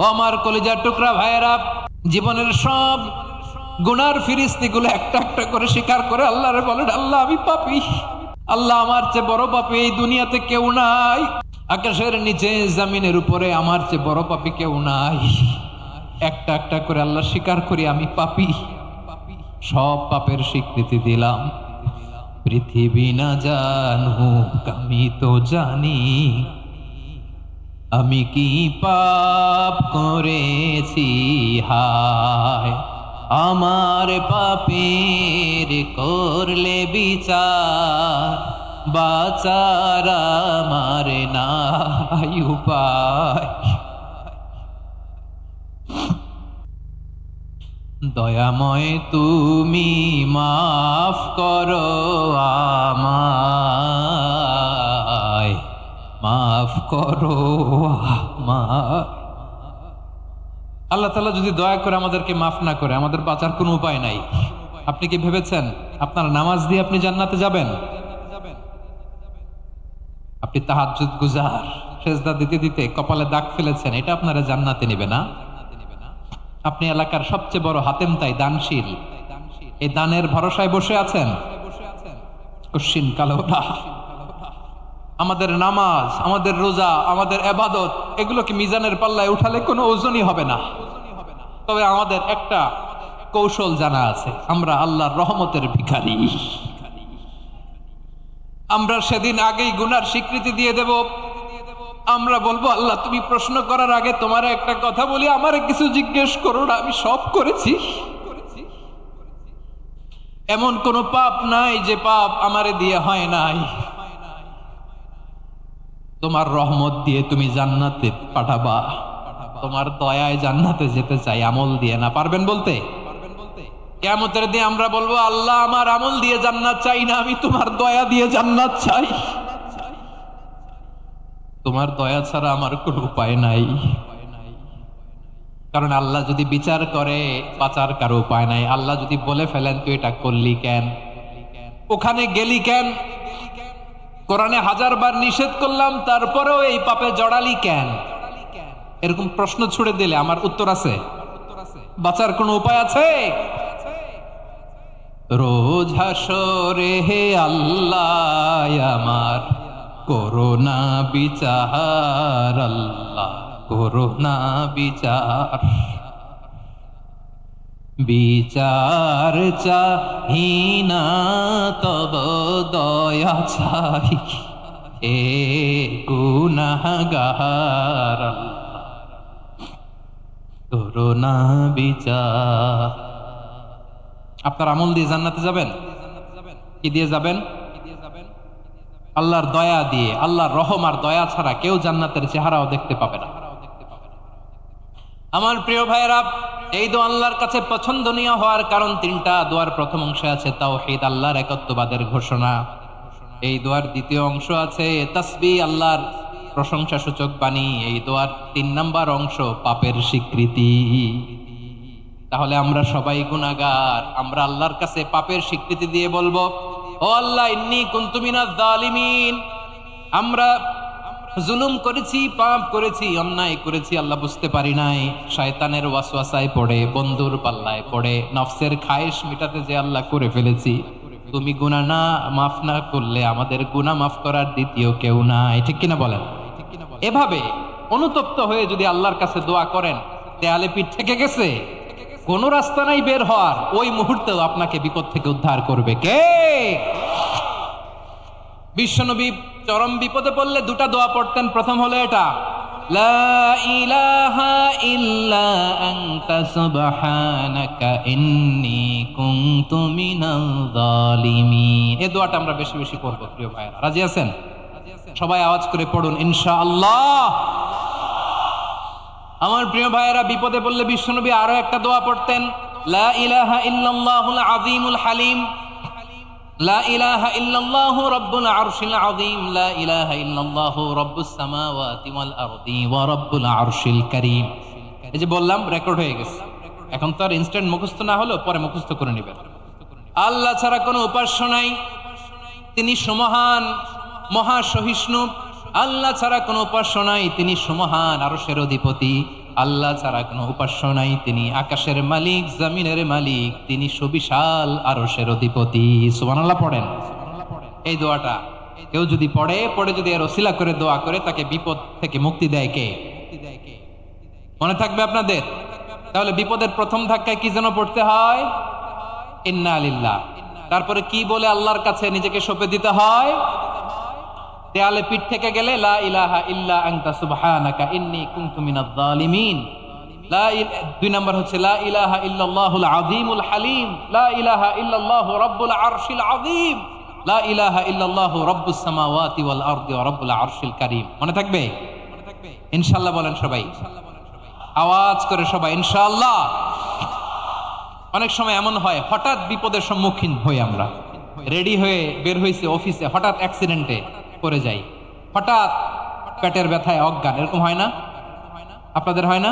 ও আমার কলিজার টুকরা ভাইয়েরা, জীবনের সব গুনার ফিরিস্তিগুলো একটা একটা করে স্বীকার করে আল্লাহরে বলেন, আল্লাহ আমি পাপী, আল্লাহ আমার চেয়ে বড় পাপী এই দুনিয়াতে কেউ নাই, আকাশের নিচে জমিনের উপরে আমার চেয়ে বড় পাপী কেউ নাই। একটা একটা করে আল্লাহ স্বীকার করি আমি পাপী, সব পাপের স্বীকৃতি দিলাম। পৃথিবী না জানুক আমি তো জানি আমি কি পাপ করেছি, হায় আমার পাপের করলে বিচার, বাঁচার আমার নাই উপায়। দয়াময় তুমি মাফ করো আমায়, মাফ করো আমায়। আল্লাহ তাআলা যদি দয়া করে আমাদেরকে মাফ না করে, আমাদের বাঁচার কোনো উপায় নাই। আপনি কি ভেবেছেন আপনার নামাজ দিয়ে আপনি জান্নাতে যাবেন? আপনি তাহাজ্জুদ গুজার, সেজদা দিতে দিতে কপালে দাগ ফেলেছেন, এটা আপনারা জান্নাতে নেবে না। আপনি এলাকার সবচেয়ে বড় হাতেম তাই দানশীল, এই দানের ভরসায় বসে আছেন, কশিন কালো না। আমাদের নামাজ, আমাদের রোজা, আমাদের ইবাদত, এগুলোকে মিজানের পাল্লায় উঠালে কোনো ওজনই হবে না। তবে আমাদের একটা কৌশল জানা আছে, আমরা আল্লাহর রহমতের ভিখারি। আমরা সেদিন আগেই গুনার স্বীকৃতি দিয়ে দেব। আমরা বলবো, আল্লাহ তুমি প্রশ্ন করার আগে তোমার একটা কথা বলি, আমারে কিছু জিজ্ঞেস করো না, আমি সব করেছি। এমন কোন পাপ নাই যে পাপ আমারে দিয়ে হয় নাই। তোমার রহমত দিয়ে তুমি জান্নাতে পাঠাবা, তোমার দয়ায় জান্নাতে যেতে চাই, আমল দিয়ে না। পারবেন বলতে? কিয়ামতের দিন আমরা বলবো, আল্লাহ আমার আমল দিয়ে জান্নাত চাই না, আমি তোমার দয়া দিয়ে জান্নাত চাই। তোমার দয়া ছাড়া আমার কোনো উপায় নাই। কারণ আল্লাহ যদি বিচার করে, বাঁচার কারো উপায় নাই। আল্লাহ যদি বলে ফেলেন তুই এটা করলি কেন, ওখানে গেলি কেন, কোরআনে 1000 বার নিষেধ করলাম তারপরেও এই পাপে জড়ালি কেন, এরকম প্রশ্ন ছুড়ে দিলে আমার উত্তর আছে? বাঁচার কোনো উপায় আছে? রোজ হাসরে হে আল্লাহ আমার করোনা বিচার, আল্লাহ করোনা বিচার, বিচার চাহি না তব দয়া চাই, এ গুনাহগার করোনা বিচার। আপনার আমল দিয়ে জান্নাতে যাবেন? কি দিয়ে যাবেন? আল্লাহর দয়া দিয়ে। আল্লাহর রহম আর দয়া ছাড়া কেউ জান্নাতের চেহারাও দেখতে পাবে না। আমার প্রিয় ভাইয়েরা, এই দোয়া আল্লাহর কাছে পছন্দনীয় হওয়ার কারণ 3টা। দোয়ার প্রথম অংশে আছে তাওহীদ, আল্লাহর একত্ববাদের ঘোষণা। এই দোয়ার দ্বিতীয় অংশ আছে তাসবিহ, আল্লাহর প্রশংসা সূচক বাণী। এই দোয়ার 3 নাম্বার অংশ পাপের স্বীকৃতি। তাহলে আমরা সবাই গুনাহগার। আমরা আল্লাহর কাছে পাপের স্বীকৃতি দিয়ে বলবো, ও আল্লাহ ইন্নী কুনতু মিনাজ জালিমিন, আমরা জুলুম করেছি, পাপ করেছি, অন্যায় করেছি, আল্লাহ বুঝতে পারি নাই। শয়তানের ওয়াসওয়াসায় পড়ে, বন্ধুর পাল্লায় পড়ে, নফসের খায়েশ মিটাতে যে আল্লাহ করে ফেলেছি। তুমি গুনাহ না মাফ না করলে আমাদের গুনাহ মাফ করার দ্বিতীয় কেউ নাই। ঠিক কিনা বলেন? এভাবে অনুতপ্ত হয়ে যদি আল্লাহর কাছে দোয়া করেন, দেয়ালে পিঠ থেকে গেছে, কোন রাস্তা নাই বের হওয়ার, ওই মুহূর্তেও আপনাকে বিপদ থেকে উদ্ধার করবে কে? বিশ্বনবী চরম বিপদে পড়লে 2টা দোয়া পড়তেন। প্রথম হলো এটা, লা ইলাহা ইল্লা আনতা সুবহানাকা ইন্নী কুনতু মিনাল জালিমিন। এই দোয়াটা আমরা বেশি বেশি পড়ব প্রিয় ভাইরা। রাজি আছেন? সবাই আওয়াজ করে পড়ুন ইনশাআল্লাহ। আমার প্রিয় ভাইয়েরা, বিপদে পড়লে বিশ্বনবী আরো একটা দোয়া পড়তেন, লা ইলাহা ইল্লাল্লাহুল আযীমুল হালিম, লা ইলাহা ইল্লাল্লাহু রাব্বুল আরশিল আযীম, লা ইলাহা ইল্লাল্লাহু রাব্বুস সামাওয়াতি ওয়াল আরদি ওয়া রাব্বুল আরশিল কারীম। এই যে বললাম, রেকর্ড হয়ে গেছে। এখন তো আর ইনস্ট্যান্ট মুখস্থ না হলো, পরে মুখস্থ করে নেবেন। আল্লাহ ছাড়া কোনো উপাস্য নাই, তিনি সমহান, মহা সহিষ্ণু। আল্লাহ ছাড়া কোনো উপাস্য নাই, তিনি সমহান, আরশের অধিপতি। আল্লাহ ছাড়া কোনো উপাস্য নাই, তিনি আকাশের মালিক, জমিনের মালিক, তিনি সুবিশাল আরশের অধিপতি। সুবহানাল্লাহ পড়েন। এই দোয়াটা কেউ যদি পড়ে যদি এর ওসিলা করে দোয়া করে, তাকে বিপদ থেকে মুক্তি দেয় কে? মনে থাকবে আপনাদের? তাহলে বিপদের প্রথম ধাক্কায় কি যেন পড়তে হয়? ইন্না লিল্লাহ। তারপরে কি বলে আল্লাহর কাছে নিজেকে সঁপে দিতে হয়? দেয়ালে পিঠ থেকে গেলে লা ইলাহা ইল্লা আনতা সুবহানাকা ইন্নী কুনতু মিনাজ জালিমিন। দুই নম্বর হচ্ছে লা ইলাহা ইল্লাল্লাহুল আযীমুল হালিম, লা ইলাহা ইল্লাল্লাহু রাব্বুল আরশিল আযীম, লা ইলাহা ইল্লাল্লাহু রাব্বুস সামাওয়াতি ওয়াল আরদি ওয়া রাব্বুল আরশিল কারীম। মনে থাকবে? ইনশাআল্লাহ বলেন সবাই, আওয়াজ করে সবাই ইনশাআল্লাহ। অনেক সময় এমন হয়, হঠাৎ বিপদের সম্মুখীন হই আমরা, রেডি হয়ে বের হইছে অফিসে, হঠাৎ অ্যাক্সিডেন্টে পড়ে যাই, হঠাৎ পেটের ব্যথায় অজ্ঞান, এরকম হয় না? আপনাদের হয় না?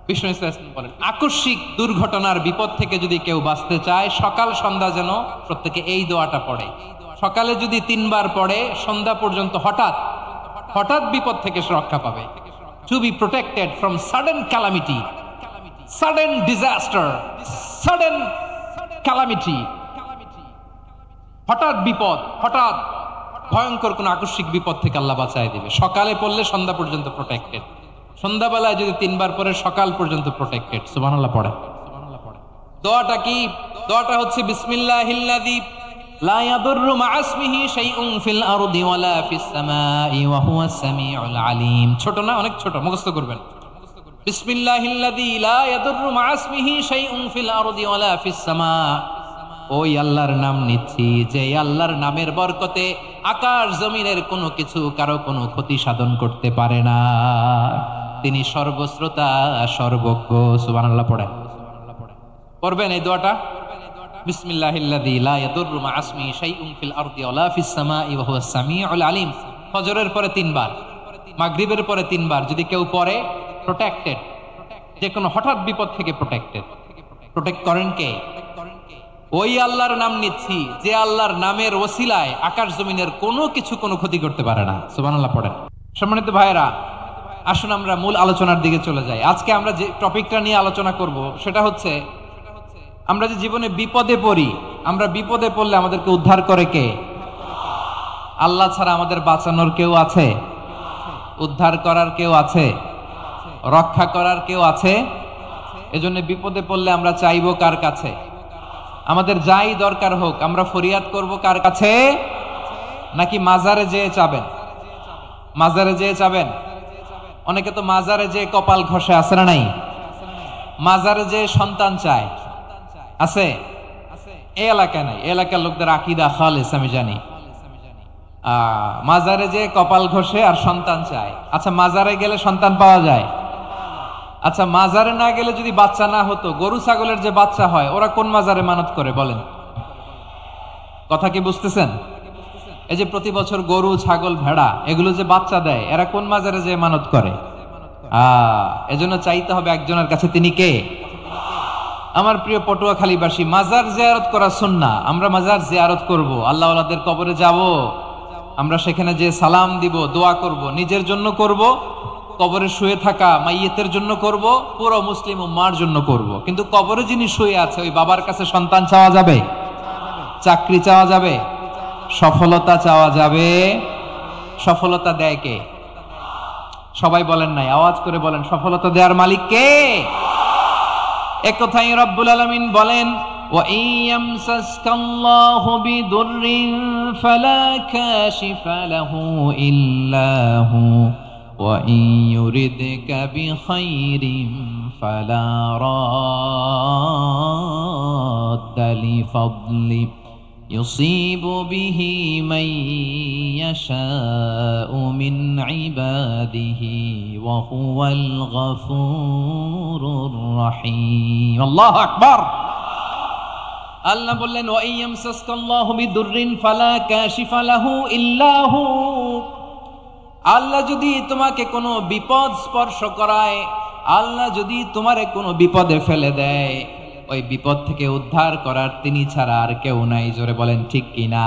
বিষ্ণু ইসলাম বলেন, আকস্মিক দুর্ঘটনার বিপদ থেকে যদি কেউ বাঁচতে চায়, সকাল সন্ধ্যা যেন প্রত্যেকে এই দোয়াটা পড়ে। সকালে যদি 3 বার পড়ে, সন্ধ্যা পর্যন্ত হঠাৎ বিপদ থেকে সে রক্ষা পাবে। To be protected from sudden calamity, sudden disaster, sudden calamity, হঠাৎ বিপদ, হঠাৎ ভয়ঙ্কর কোন আকস্মিক বিপদ থেকে আল্লাহ বাঁচায় দিবে। সকালে পড়লে সন্ধ্যা পর্যন্ত প্রোটেক্টেড, সন্ধ্যাবেলায় যদি 3 বার পরে সকাল পর্যন্ত প্রোটেক্টেড। সুবহানাল্লাহ পড়ে। দোয়াটা কি? দোয়াটা হচ্ছে বিসমিল্লাহিল্লাযী লা ইয়াদুররু মা ইসমিহি শাইউন ফিল আরদি ওয়ালা ফিস সামাই ওয়া হুয়াস সামিউল আলিম। ছোট না? অনেক ছোট, মুখস্থ করবেন। বিসমিল্লাহিল্লাযী লা ইয়াদুররু মা ইসমিহি শাইউন ফিল আরদি ওয়ালা ফিস সামা। ওই আল্লাহর নাম নিচ্ছি, যে আল্লাহর নামের বরকতে আকাশ জমিনের কোনো কিছু কারো কোনো ক্ষতি সাধন করতে পারে না। তিনি সর্বশ্রোতা, সর্বজ্ঞ। সুবহানাল্লাহ পড়েন। পড়বেন এই দোয়াটা, বিসমিল্লাহিল্লাযী লা ইয়াদুররু মা ইসমিহি শাইউন ফিল আরদি ওয়ালা ফিস সামাই ওয়া হুয়াস সামিউল আলিম। ফজরের পরে 3 বার, মাগরিবের পরে 3 বার যদি কেউ পড়ে, প্রোটেক্টেড, যে কোনো হঠাৎ বিপদ থেকে প্রোটেক্টেড। প্রোটেক্ট করেন কে? ওই আল্লাহর নাম নিচ্ছি, যে আল্লাহর নামের ওসিলায় আকাশ জমিনের কোনো কিছু কোনো ক্ষতি করতে পারে না। সুবহানাল্লাহ পড়েন। সম্মানিত ভাইরা, আসুন আমরা মূল আলোচনার দিকে চলে যাই। আজকে আমরা যে টপিকটা নিয়ে আলোচনা করব সেটা হচ্ছে, আমরা যে জীবনে বিপদে পড়ি, আমরা বিপদে পড়লে আমাদেরকে উদ্ধার করে কে? আল্লাহ ছাড়া আমাদের বাঁচানোর কেউ আছে? উদ্ধার করার কেউ আছে? রক্ষা করার কেউ আছে? এজন্য বিপদে পড়লে আমরা চাইবো কার কাছে? আমাদের যাই দরকার হোক আমরা ফরিয়াদ করব কার কাছে? নাকি মাজারে যেয়ে চাবেন? মাজারে যেয়ে চাবেন? অনেকে তো মাজারে যেয়ে কপাল ঘষে, আছে না নাই? মাজারে যেয়ে সন্তান চায়, আছে? এই এলাকায় নাই, এলাকার লোকদের আকীদা খালেস আমি জানি। মাজারে যেয়ে কপাল ঘষে আর সন্তান চায়। আচ্ছা, মাজারে গেলে সন্তান পাওয়া যায়? আচ্ছা, মাজারে না গেলে যদি বাচ্চা না হতো, গরু ছাগলের যে বাচ্চা হয়, ওরা কোন মাজারে মানত করে বলেন? কথা কি বুঝতেছেন? এই যে প্রতি বছর গরু ছাগল ভেড়া এগুলো যে বাচ্চা দেয়, এরা কোন মাজারে যে মানত করে? এজন্য চাইতে হবে একজনের কাছে। তিনি কে? আমার প্রিয় পটুয়াখালীবাসী, মাজার জিয়ারত করা সুন্নাহ। আমরা মাজার জিয়ারত করব, আল্লাহ ওয়ালাদের কবরে যাব, আমরা সেখানে যে সালাম দিব, দোয়া করব, নিজের জন্য করব, কবরে শুয়ে থাকা মাইয়েতের জন্য করব, পুরো মুসলিম উম্মার জন্য করব। কিন্তু কবরে যিনি শুয়ে আছে, ওই বাবার কাছে সন্তান চাওয়া যাবে? চাকরি চাওয়া যাবে? সফলতা চাওয়া যাবে? সফলতা দেয় কে? সবাই বলেন নাই, আওয়াজ করে বলেন, সফলতা দেওয়ার মালিক কে? এক কথাই রব্বুল আলামিন বলেন, ওয়া ইয়ামসাসকাল্লাহু বিদুররিন ফালা কাশিফা লাহু ইল্লা হু ওয়া ইয়ুরিদকা বিখাইরিন ফালা রাদ্দা লিফাদলি يصيب به من يشاء من عباده وهو الغفور الرحيم الله أكبر আল্লাহ বললেন ওয়া ইয়ামসাসকাল্লাহু বিদুররিন ফালা কাশিফা লাহু ইল্লা হু। আল্লাহ যদি তোমাকে কোনো বিপদ স্পর্শ করায়, আল্লাহ যদি তোমারে কোনো বিপদে ফেলে দেয়, ওই বিপদ থেকে উদ্ধার করার তিনি ছাড়া আর কেউ নাই। জোরে বলেন ঠিক কিনা?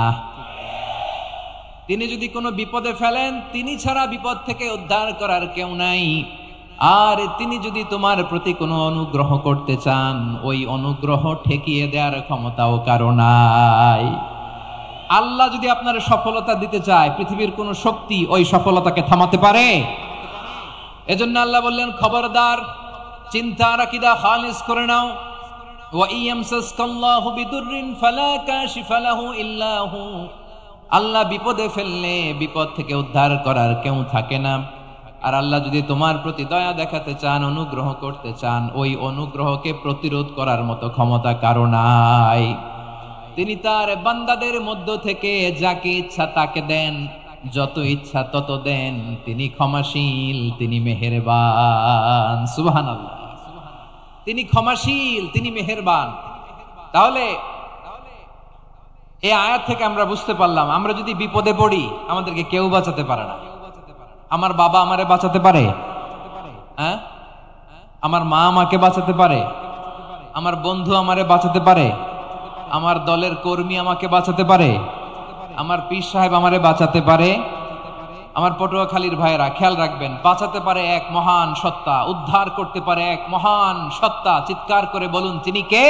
তিনি যদি কোনো বিপদে ফেলেন, তিনি ছাড়া বিপদ থেকে উদ্ধার করার কেউ নাই। আর তিনি যদি তোমার প্রতি কোনো অনুগ্রহ করতে চান, ওই অনুগ্রহ ঠেকিয়ে দেওয়ার ক্ষমতাও কারো নাই। আল্লাহ যদি আপনার সফলতা দিতে চায়, পৃথিবীর কোন শক্তি ওই সফলতাকে থামাতে পারে? এজন্য আল্লাহ বললেন, খবরদার, চিন্তার আকীদা খালিস করে নাও। ওয়া ইয়ামসাসকাল্লাহু বিদুররিন ফালা কাশিফা লাহু ইল্লা হু। আল্লাহ বিপদে ফেললে বিপদ থেকে উদ্ধার করার কেউ থাকে না। আর আল্লাহ যদি তোমার প্রতি দয়া দেখাতে চান, অনুগ্রহ করতে চান, ওই অনুগ্রহকে প্রতিরোধ করার মতো ক্ষমতা কারো নাই। তিনি তার বান্দাদের মধ্য থেকে যাকে ইচ্ছা তাকে দেন, যত ইচ্ছা তত দেন। তিনি ক্ষমাশীল, তিনি মেহেরবান। সুবহানাল্লাহ। তিনি ক্ষমাশীল, তিনি মেহেরবান। তাহলে এই আয়াত থেকে আমরা বুঝতে পারলাম, আমরা যদি বিপদে পড়ি আমাদেরকে কেউ বাঁচাতে পারে না। আমার বাবা আমারে বাঁচাতে পারে? হ্যাঁ? আমার মা আমাকে বাঁচাতে পারে? আমার বন্ধু আমারে বাঁচাতে পারে? আমার দলের কর্মী আমাকে বাঁচাতে পারে? আমার পীর সাহেব আমারে বাঁচাতে পারে? আমার পটুয়াখালীর ভাইয়েরা খেয়াল রাখবেন, বাঁচাতে পারে এক মহান সত্তা, উদ্ধার করতে পারে এক মহান সত্তা। চিৎকার করে বলুন, তিনি কে?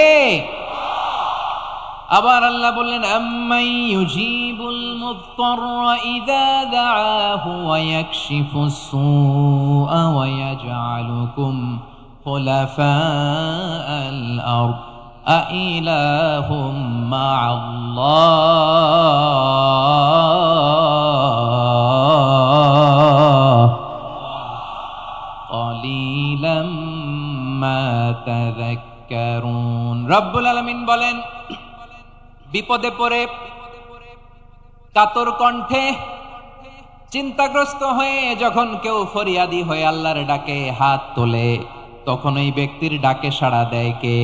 আবার আল্লাহ বললেন, আম্মাই ইউজিবুল মুত্তাররা ইযা দাআহু ওয়া ইয়াকশিফুস সুআ ওয়া ইয়াজআলুকুম খুলাফাআল আরদ আইলাহুম মা'আল্লাহ ক্বালিলাম মা তাযাক্কারুন। রব্বুল আলামিন বলেন, বিপদে পড়ে কাতর কণ্ঠে চিন্তাগ্রস্ত হয়ে যখন কেউ ফরিয়াদি হয়ে আল্লাহর ডাকে হাত তোলে, তখন ওই ব্যক্তির ডাকে সাড়া দেয় কে?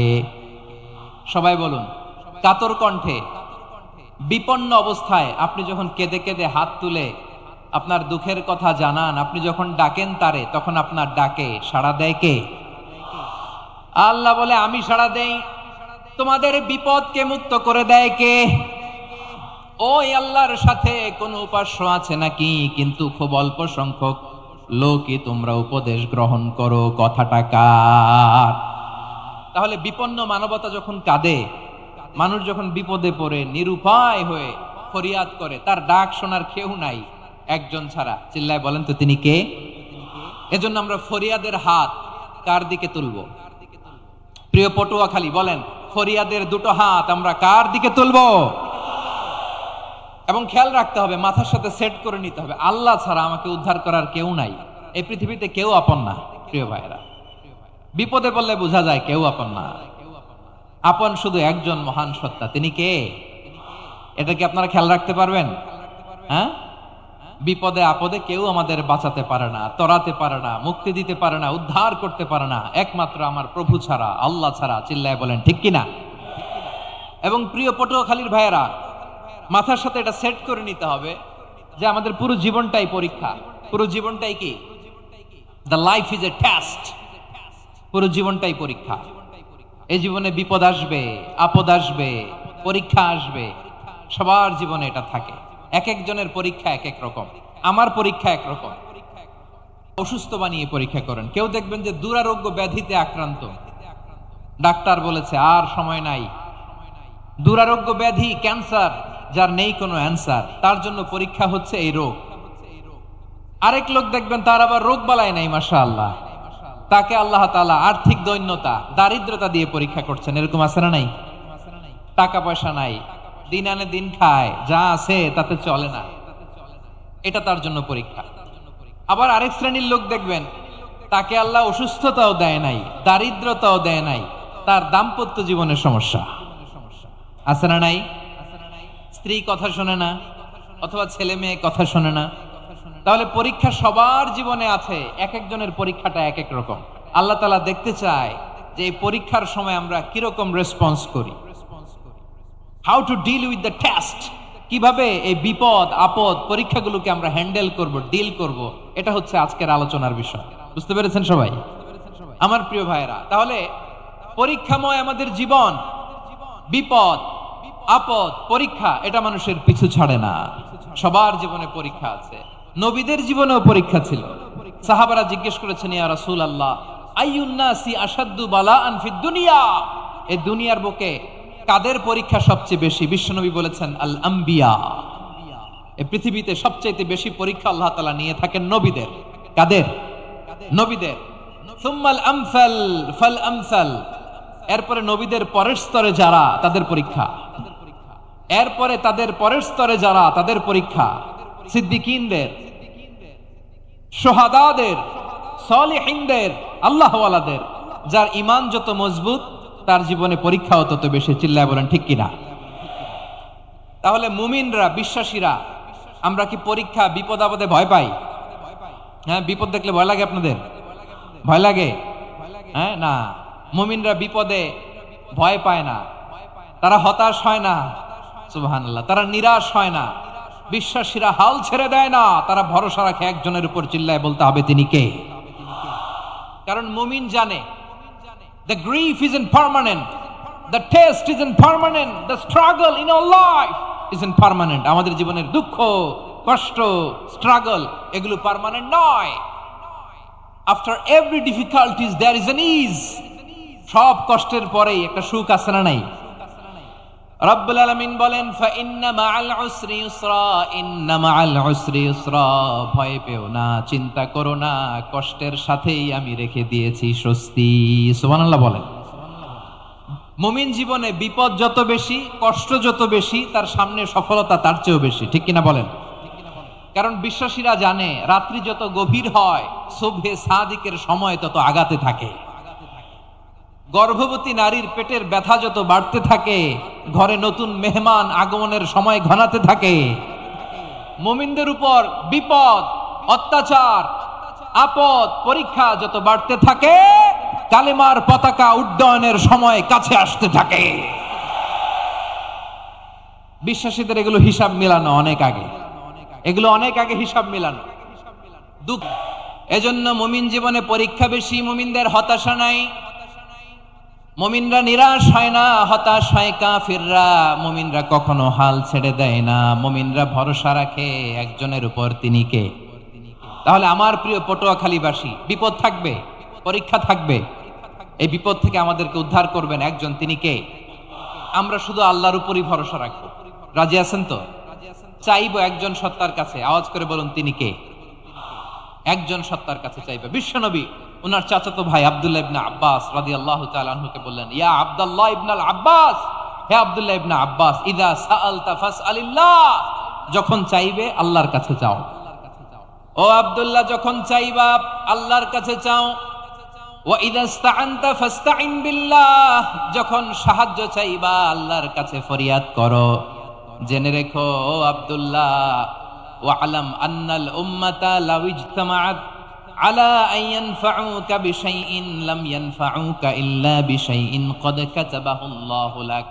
সবাই বলুন। কাতর কণ্ঠে, বিপন্ন অবস্থায় আপনি যখন কেঁদে কেঁদে হাত তুলে আপনার দুঃখের কথা জানান, আপনি যখন ডাকেন তারে, তখন আপনার ডাকে সাড়া দেয় কে? আল্লাহ বলে, আমি সাড়া দেই। তোমাদের বিপদকে মুক্ত করে দেয় কে? ওই আল্লাহর সাথে কোন উপাস্য আছে নাকি? কিন্তু খুব অল্প সংখ্যক লোকই তোমরা উপদেশ গ্রহণ করো। কথাটা কার? তাহলে বিপন্ন মানবতা যখন কাঁদে, মানুষ যখন বিপদে পড়ে নিরুপায় হয়ে ফরিয়াদ করে, তার ডাক শোনার কেউ নাই একজন ছাড়া। চিল্লায় বলেন তো, তিনি কে? এজন্য আমরা ফরিয়াদের হাত কার দিকে তুলব? প্রিয় পটুয়াখালী, বলেন, ফরিয়াদের দুটো হাত আমরা কার দিকে তুলব? এবং খেয়াল রাখতে হবে, মাথার সাথে সেট করে নিতে হবে, আল্লাহ ছাড়া আমাকে উদ্ধার করার কেউ নাই। এই পৃথিবীতে কেউ আপন না। প্রিয় ভাইরা, বিপদে পড়লে বোঝা যায় কেউ আপন না। আপন শুধু একজন মহান সত্তা। তিনি কে? এটা কি আপনারা খেয়াল রাখতে পারবেন? হ্যাঁ, বিপদে আপদে কেউ আমাদের বাঁচাতে পারে না, তরাতে পারে না, মুক্তি দিতে পারে না, উদ্ধার করতে পারে না, একমাত্র আমার প্রভু ছাড়া, আল্লাহ ছাড়া। চিল্লায় বলেন ঠিক কিনা? এবং প্রিয় পটুয়াখালীর ভাইয়েরা, মাথার সাথে এটা সেট করে নিতে হবে যে আমাদের পুরো জীবনটাই পরীক্ষা। পুরো জীবনটাই কি? The life is a test. পুরো জীবনটাই পরীক্ষা। এই জীবনে বিপদ আসবে, আপদ আসবে, পরীক্ষা আসবে, সবার জীবনে এটা থাকে। এক একজনের পরীক্ষা এক এক রকম। আমার পরীক্ষা এক রকম। অসুস্থ বানিয়ে পরীক্ষা করেন। কেউ দেখবেন যে দুরারোগ্য ব্যাধিতে আক্রান্ত, ডাক্তার বলেছে আর সময় নাই। দুরারোগ্য ব্যাধি, ক্যান্সার, যার নেই কোনো অ্যান্সার, তার জন্য পরীক্ষা হচ্ছে এই রোগ। আরেক লোক দেখবেন তার আবার রোগ বালাই নাই, মাশাআল্লাহ, তাকে আল্লাহ তাআলা আর্থিক দৈন্যতা, দারিদ্রতা দিয়ে পরীক্ষা করছেন। এরকম আছে না নাই? টাকা পয়সা নাই, দিন আনে দিন খায়, যা আছে তাতে চলে না, এটা তার জন্য পরীক্ষা। আবার আরেক শ্রেণীর লোক দেখবেন তাকে আল্লাহ অসুস্থতাও দেয় নাই, দারিদ্রতাও দেয় নাই, তার দাম্পত্য জীবনের সমস্যা আছে না নাই? স্ত্রী কথা শোনে না, অথবা ছেলে মেয়ে কথা শোনে না। তাহলে পরীক্ষা সবার জীবনে আছে, এক একজনের পরীক্ষাটা এক এক রকম। আল্লাহ তাআলা দেখতে চায় যে এই পরীক্ষার সময় আমরা কিরকম রেসপন্স করি। How to deal with the test, কিভাবে এই বিপদ আপদ পরীক্ষাগুলোকে আমরা হ্যান্ডেল করব, ডিল করব, এটা হচ্ছে আজকের আলোচনার বিষয়। বুঝতে পেরেছেন সবাই? আমার প্রিয় ভাইরা, তাহলে পরীক্ষাময় আমাদের জীবন, বিপদ আপদ পরীক্ষা, এটা মানুষের পিছু ছাড়ে না। সবার জীবনে পরীক্ষা আছে। নবীদের জীবনেও পরীক্ষা ছিল। সাহাবারা জিজ্ঞেস করেছেন, ইয়া রাসূলুল্লাহ, আইয়ুন নাসি আশাদ্দু বালাআন ফিদ দুনিয়া, এই দুনিয়ার বুকে কাদের পরীক্ষা সবচেয়ে বেশি? বিশ্বনবী বলেছেন, আল আম্বিয়া, এই পৃথিবীতে সবচেয়ে বেশি পরীক্ষা আল্লাহ তাআলা নিয়ে থাকেন নবীদের। কাদের? নবীদের। সুম্মাল আমসাল ফাল আমসাল, এরপরে নবীদের পরের স্তরে যারা, তাদের পরীক্ষা। এরপরে তাদের পরের স্তরে যারা, তাদের পরীক্ষা। সিদ্দিকিনদের, শুহাদাদের, সালিহিনদের, আল্লাহওয়ালাদের। যার ঈমান যত মজবুত তার জীবনে পরীক্ষাও তত বেশি। চিল্লায় বলেন ঠিক কিনা? তাহলে মুমিনরা, বিশ্বাসীরা, আমরা কি পরীক্ষা, বিপদ আপদে ভয় পাই? হ্যাঁ, বিপদ দেখলে ভয় লাগে আপনাদের? ভয় লাগে? হ্যাঁ, না, মুমিনরা বিপদে ভয় পায় না, তারা হতাশ হয় না, সুবহানাল্লাহ, তারা নিরাশ হয় না। বিশ্বাসীরা হাল ছেড়ে দেয় না, তারা ভরসা রাখে একজনের উপর। চিল্লায় বলতে হবে তিনি কে? কারণ মুমিন জানে the grief isn't permanent, the test isn't permanent, the struggle in our life isn't permanent. আমাদের জীবনের দুঃখ, কষ্ট, স্ট্রাগল, এগুলো পার্মানেন্ট নয়। after every difficulties there is an ease. সব কষ্টের পরেই একটা সুখ আছে না নাই? রব্বুল আলামিন বলেন, ফাইন্না মাআল উসরি ইউসরা, ইন্না মাআল উসরি ইউসরা, ভয় পেও না, চিন্তা করো না, কষ্টের সাথেই আমি রেখে দিয়েছি স্বস্তি। সুবহানাল্লাহ বলেন। মুমিন জীবনে বিপদ যত বেশি, কষ্ট যত বেশি, তার সামনে সফলতা তার চেয়েও বেশি। ঠিক কিনা বলেন? কারণ বিশ্বাসীরা জানে রাত্রি যত গভীর হয়, সুবহে সাদিকের সময় তত আগাতে থাকে। গর্ভবতী নারীর পেটের ব্যথা যত বাড়তে থাকে, ঘরে নতুন মেহমান আগমনের সময় ঘনাতে থাকে। মুমিনদের উপর বিপদ, অত্যাচার, আপদ, পরীক্ষা যত বাড়তে থাকে, কালেমার পতাকা উড্ডয়নের সময় কাছে আসতে থাকে। বিশ্বাসীদের এগুলো হিসাব মিলানো অনেক আগে, এগুলো অনেক আগে হিসাব মিলানো। দুঃখ, এজন্য মুমিন জীবনে পরীক্ষা বেশি। মুমিনদের হতাশা নাই, মুমিনরা নিরাশ হয় না, হতাশ হয় কাফিররা। মুমিনরা কখনো হাল ছেড়ে দেয় না, মুমিনরা ভরসা রাখে একজনের উপর, তিনি কে? তাহলে আমার প্রিয় পটুয়াখালীবাসী, বিপদ থাকবে, পরীক্ষা থাকবে, এই বিপদ থেকে আমাদেরকে উদ্ধার করবেন একজন, তিনি কে? আমরা শুধু আল্লাহর উপরই ভরসা রাখবো। রাজি আছেন তো? চাইবো একজন সত্তার কাছে। আওয়াজ করে বলুন, তিনি কে? একজন সত্তার কাছে চাইবে। বিশ্বনবী উনার চাচাতো ভাই আব্দুল্লাহ ইবনে আব্বাস রাদিয়াল্লাহু তাআলা আনহুকে বললেন, ইয়া আব্দুল্লাহ ইবনুল আব্বাস, হে আব্দুল্লাহ ইবনে আব্বাস, ইযা সাআলতা ফাসআলিল্লাহ, যখন চাইবে আল্লাহর কাছে চাও। ও আব্দুল্লাহ, যখন চাইবা আল্লাহর কাছে চাও। ওয়া ইযা ইসতাআনতা ফাসতাইন বিল্লাহ, যখন সাহায্য চাইবা আল্লাহর কাছে ফরিয়াদ করো। জেনে রেখো ও আব্দুল্লাহ, ওয়া'লাম আন্নাল উম্মাতা লাউ ইজতামাআত আলা আন ইয়ানফাউকা বিশাইইন লাম ইয়ানফাউকা ইল্লা বিশাইইন ক্বাদ কাতাবাহু আল্লাহু লাক।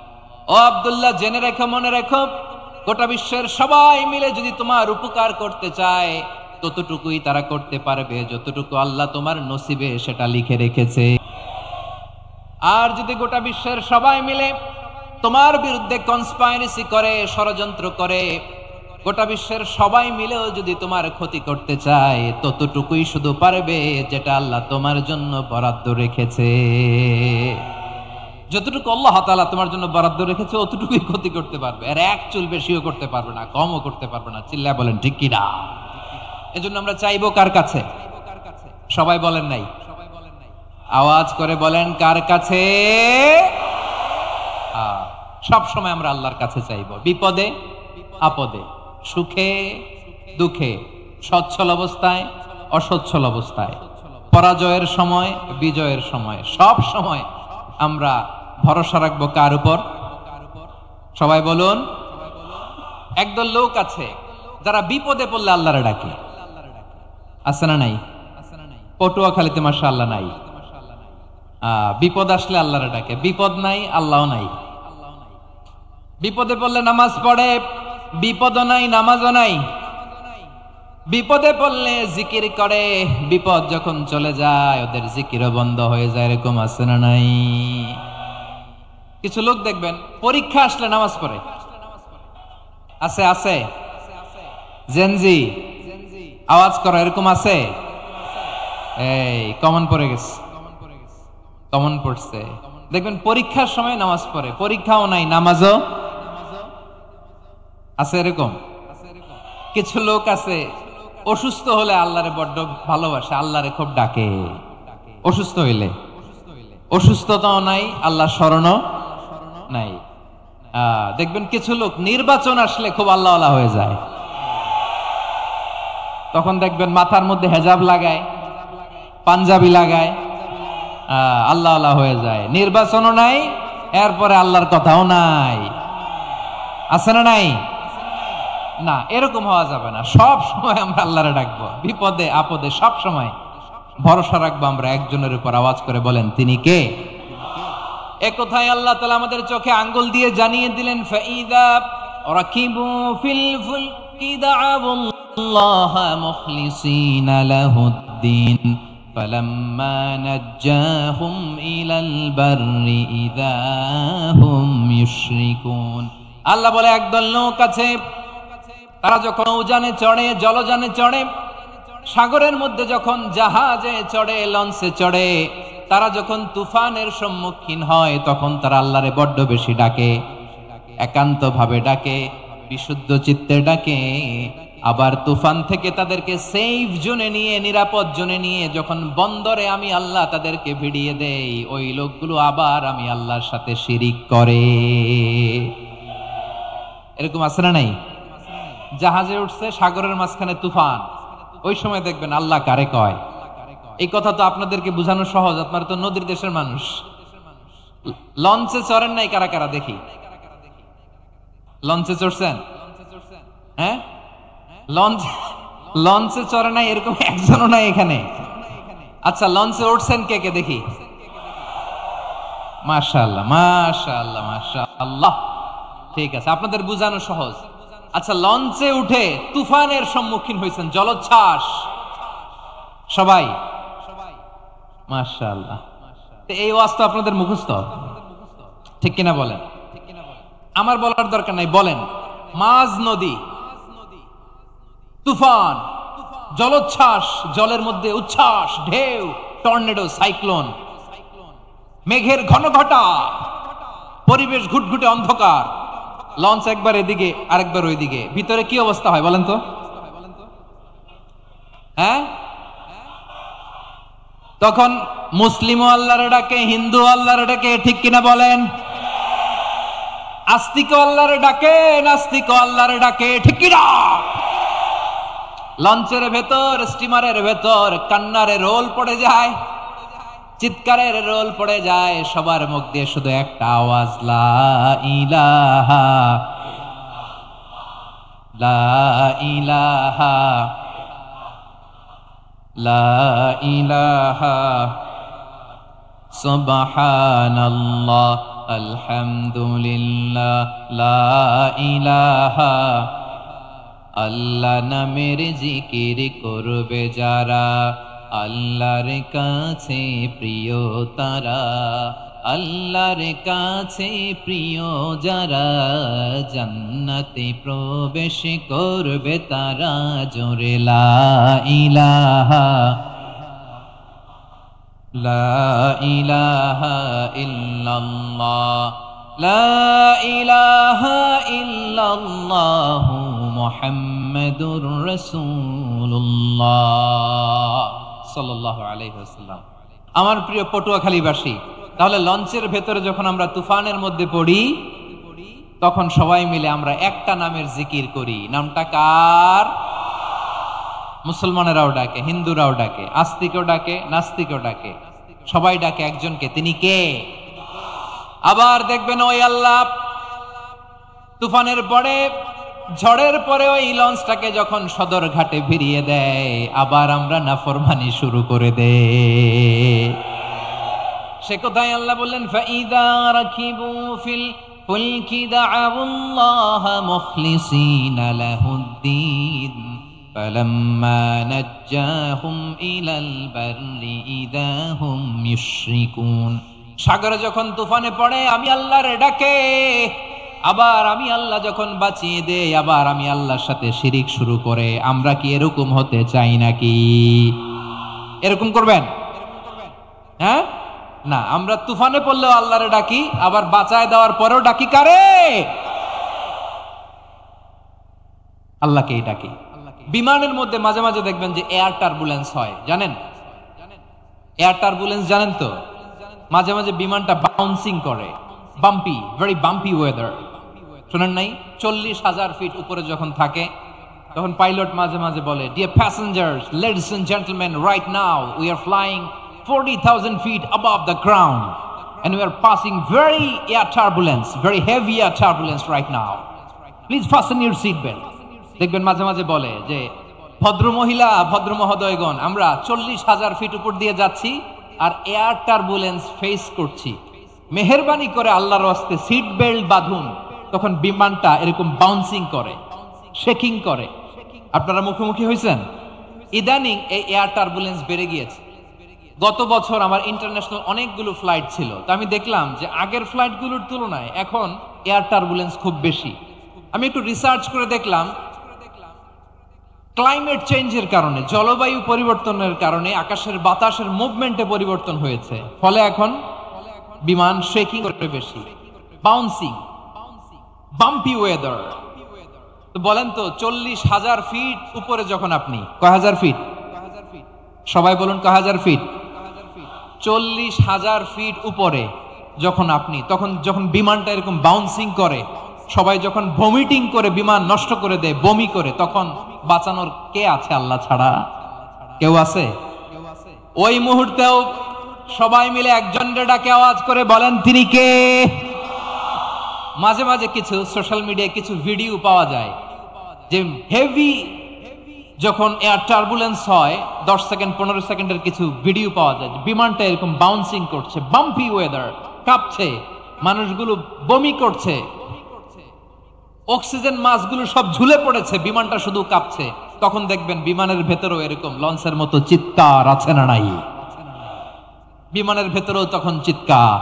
ও আব্দুল্লাহ, জেনে রেখো, মনে রেখো, গোটা বিশ্বের সবাই মিলে যদি তোমার উপকার করতে চায়, ততটুকুই তারা করতে পারবে যতটুকু আল্লাহ তোমার নসিবে সেটা লিখে রেখেছে। আর যদি গোটা বিশ্বের সবাই মিলে তোমার বিরুদ্ধে কনস্পাইরেসি করে, ষড়যন্ত্র করে, গোটা বিশ্বের সবাই মিলেও যদি তোমার ক্ষতি করতে চায়, ততটুকুই শুধু পারবে যেটা আল্লাহ তোমার জন্য বরাদ্দ রেখেছে। যতটুকু আল্লাহ তাআলা তোমার জন্য বরাদ্দ রেখেছে অতটুকুই ক্ষতি করতে পারবে, আর এক চুল বেশিও করতে পারবে না, কমও করতে পারবে না। চিল্লায় বলেন ঠিক কিনা? এজন্য আমরা চাইবো কার কাছে? সবাই বলেন নাই, আওয়াজ করে বলেন কার কাছে? সব সময় আমরা আল্লাহর কাছে চাইবো, বিপদে আপদে, সুখে দুঃখে, সচ্ছল অবস্থায় অসচ্ছল অবস্থায়, পরাজয়ের সময় বিজয়ের সময়, সব সময় আমরা ভরসা রাখবো কার উপর? সবাই বলুন। একদল লোক আছে যারা বিপদে পড়লে আল্লাহরে ডাকে, আছে না নাই? পটুয়াখালীতে মাশাআল্লাহ নাই। বিপদ আসলে আল্লাহরে ডাকে, বিপদ নাই আল্লাহ নাই। বিপদে পড়লে নামাজ পড়ে, বিপদও নাই নামাজও নাই। বিপদে পড়লে জিকির করে, বিপদ যখন চলে যায় ওদের জিকিরও বন্ধ হয়ে যায়। এরকম আছে না নাই? কিছু লোক দেখবেন পরীক্ষা আসলে নামাজ পড়ে, আছে আছে। জেনজি আওয়াজ করো, এরকম আছে? এই কমন পড়ে গেছে, কমন পড়ছে। দেখবেন পরীক্ষার সময় নামাজ পড়ে, পরীক্ষাও নাই নামাজও আছে। এরকম কিছু লোক আছে অসুস্থ হলে আল্লাহরে বড্ড ভালোবাসে, আল্লাহরে খুব ডাকে। অসুস্থ হইলে অসুস্থতাও নাই, আল্লাহ স্মরণও নাই। দেখবেন কিছু লোক নির্বাচন আসলে খুব আল্লাহওয়ালা হয়ে যায়। তখন দেখবেন মাথার মধ্যে হেজাব লাগায়, পাঞ্জাবি লাগায়, আল্লাহওয়ালা হয়ে যায়। নির্বাচনও নাই, এরপরে আল্লাহর কথাও নাই। আছে না নাই? না, এরকম হওয়া যাবে না। সব সময় আমরা আল্লাহরে ডাকবো, বিপদে আপদে সব সময় ভরসা রাখবো আমরা একজনের উপর। আওয়াজ করে বলেন, তিনি কে? এ কথাই আল্লাহ তাআলা আমাদের চোখে আঙ্গুল দিয়ে জানিয়ে দিলেন, ফাইদা রাকিবু ফিল ফুলকি দা'আবুল্লাহ মুখলিসিনা লাহুদ্দিন ফালাম্মা নাজ্জাহুম ইলাল বাররি ইযা হুম ইউশরিকুন। আল্লাহ বলে, একদল লোক আছে, তারা যখন নৌযানে চড়ে, জলযানে চড়ে, সাগরের মধ্যে যখন জাহাজে চড়ে, লঞ্চে চড়ে, তারা যখন তুফানের সম্মুখীন হয়, তখন তারা আল্লাহরে বড্ড বেশি ডাকে, একান্ত ভাবে ডাকে, বিশুদ্ধ চিত্তে ডাকে। আবার তুফান থেকে তাদেরকে সেফ জোনে নিয়ে, নিরাপদ জোনে নিয়ে যখন বন্দরে আমি আল্লাহ তাদেরকে ভিড়িয়ে দেই, ওই লোকগুলো আবার আমি আল্লাহর সাথে শিরিক করে। এরকম আছে না নাই? জাহাজে উঠছে, সাগরের মাঝখানে তুফান, ওই সময় দেখবেন আল্লাহ কারে কয়। এই কথা তো আপনাদেরকে বোঝানো সহজ, আপনারা তো নদীর দেশের মানুষ। লঞ্চে চড়েন নাই কারা কারা দেখি? লঞ্চে চড়ছেন? হ্যাঁ, লঞ্চে চড়ে নাই এরকম একজনও নাই এখানে। আচ্ছা, লঞ্চে উঠছেন কে কে দেখি? মাশাআল্লাহ, মাশাআল্লাহ, মাশাআল্লাহ। ঠিক আছে, আপনাদের বোঝানো সহজ। আচ্ছা, লঞ্চে উঠে তুফানের সম্মুখীন হয়েছেন, জলোচ্ছ্বাস, সবাই? মাশাআল্লাহ। এই ওয়াজ তো আপনাদের মুখস্থ, ঠিক কিনা বলেন? আমার বলার দরকার নাই, বলেন। মাঝ নদী, তুফান, জলোচ্ছ্বাস, জলের মধ্যে উচ্ছ্বাস, ঢেউ, টর্নেডো, সাইক্লোন, মেঘের ঘনঘটা, পরিবেশ ঘুটঘুটে অন্ধকার, লঞ্চ একবার এদিকে আরেকবার ওইদিকে, ভিতরে কি অবস্থা হয় বলেন তো? হ্যাঁ, তখন মুসলিমও আল্লাহর ডাকে, হিন্দু আল্লাহর ডাকে, ঠিক কিনা বলেন? আস্তিক আল্লাহর ডাকে, নাস্তিক আল্লাহর ডাকে, ঠিক কিনা? লঞ্চের ভেতর, স্টিমারের ভেতর কান্নারে রোল পড়ে যায়, চিৎকারের রোল পড়ে যায়, সবার মুখ দিয়ে শুধু একটা আওয়াজ, লা ইলাহা, লা ইলাহা, লা ইলাহা, সুবহানাল্লাহ, আলহামদুলিল্লাহ, লা ইলাহা। আল্লাহ নামের জিকির করবে যারা, আল্লাহর কাছে প্রিয় তারা, আল্লাহর কাছে প্রিয় যারা, জান্নাতে প্রবেশ করবে তারা, জোরে লা ইলাহা, লা ইলাহা ইল্লাল্লাহ, লা ইলাহা ইল্লাল্লাহ মুহাম্মাদুর রাসূলুল্লাহ সাল্লাল্লাহু আলাইহি ওয়াসাল্লাম। আমার প্রিয় পটুয়াখালীবাসী, তাহলে লঞ্চের ভেতরে যখন আমরা তুফানের মধ্যে পড়ি, তখন সবাই মিলে আমরা একটা নামের জিকির করি। নামটা কার? মুসলমানেরাও ডাকে, হিন্দুরাও ডাকে, আস্তিকও ডাকে, নাস্তিকও ডাকে, সবাই ডাকে একজনকে, তিনি কে? আবার দেখবেন ওই আল্লাহ তুফানের পরে, ঝড়ের পরে ওই লঞ্চটাকে যখন সদর ঘাটে ফিরিয়ে দেয়, আবার আমরা নাফরমানি শুরু করে দেই। সে কথাই আল্লাহ বললেন, ফাইদা রাকিবু ফিল ফুলকি দা'আবুল্লাহ মুখলিসিনা লাহুদ্দিন ফালাম্মা নাজ্জাহুম ইলাল বাররি ইযা হুম ইউশরিকুন। সাগরে যখন তুফানে পড়ে আমি আল্লাহর ডাকে, আবার আমি আল্লাহ যখন বাঁচিয়ে দেই, আবার আমি আল্লাহর সাথে শিরিক শুরু করে। আমরা কি এরকম হতে চাই নাকি? এরকম করবেন? হ্যাঁ না, আমরা তুফানে পড়লেও আল্লাহরে ডাকি, আবার বাঁচায় দেওয়ার পরেও ডাকি কারে? আল্লাহকেই ডাকি। বিমানের মধ্যে মাঝে মাঝে দেখবেন যে এয়ার টার্বুলেন্স হয়, জানেন? এয়ার টার্বুলেন্স জানেন তো? মাঝে মাঝে বিমানটা বাউন্সিং করে, বাম্পি, ভেরি বাম্পি ওয়েদার। শোনেন নাই? 40,000 ফিট উপরে যখন থাকে তখন পাইলট মাঝে মাঝে বলে, dear passengers, ladies and gentleman, right now we are flying 40,000 feet above the ground and we are passing very air turbulence, very heavy air turbulence right now. Please fasten your seat belt. দেখবেন মাঝে মাঝে বলে যে ভদ্র মহিলা, ভদ্র মহোদয়গণ, আমরা 40,000 ফিট উপর দিয়ে যাচ্ছি আর এয়ার টার্বুলেন্স ফেস করছি, মেহেরবানি করে আল্লাহর রাস্তে সিট বেল্ট বাঁধুন। তখন বিমানটা এরকম বাউন্সিং করে, শেকিং করে। আপনারা মুখোমুখি হয়েছেন? ইদানিং এই এয়ার টার্বুলেন্স বেড়ে গিয়েছে। গত বছর আমার ইন্টারন্যাশনাল অনেকগুলো ফ্লাইট ছিল, তো আমি দেখলাম যে আগের ফ্লাইটগুলোর তুলনায় এখন এয়ার টার্বুলেন্স খুব বেশি। আমি একটু রিসার্চ করে দেখলাম ক্লাইমেট চেঞ্জের কারণে, জলবায়ু পরিবর্তনের কারণে আকাশের বাতাসের মুভমেন্টে পরিবর্তন হয়েছে, ফলে এখন বিমান শেকিং করে বেশি, বাউন্সিং, বাম্পি ওয়েদার। তো বলেন তো 40,000 ফিট উপরে যখন আপনি, কয় হাজার ফিট? সবাই বলুন কয় হাজার ফিট? 40,000 ফিট উপরে যখন আপনি, তখন যখন বিমানটা এরকম বাউন্সিং করে, সবাই যখন ভমিটিং করে বিমান নষ্ট করে দেয়, বমি করে, তখন বাঁচানোর কে আছে আল্লাহ ছাড়া? কেউ আছে? ওই মুহূর্তেও সবাই মিলে একজনের ডাকে আওয়াজ করে বলেন তিনি কে? মাঝে মাঝে কিছু সোশ্যাল মিডিয়ায় কিছু ভিডিও পাওয়া যায় যে হেভি যখন এয়ার টার্বুলেন্স হয়, 10 সেকেন্ড 15 সেকেন্ডের কিছু ভিডিও পাওয়া যায়, বিমানটা এরকম বাউন্সিং করছে, বাম্পি ওয়েদার, কাঁপছে, মানুষগুলো বমি করছে, অক্সিজেন মাসগুলো সব ঝুলে পড়েছে, বিমানটা শুধু কাঁপছে। তখন দেখবেন বিমানের ভেতরেও এরকম লঞ্চের মতো চিৎকার আছে না নাই? বিমানের ভেতরেও তখন চিৎকার।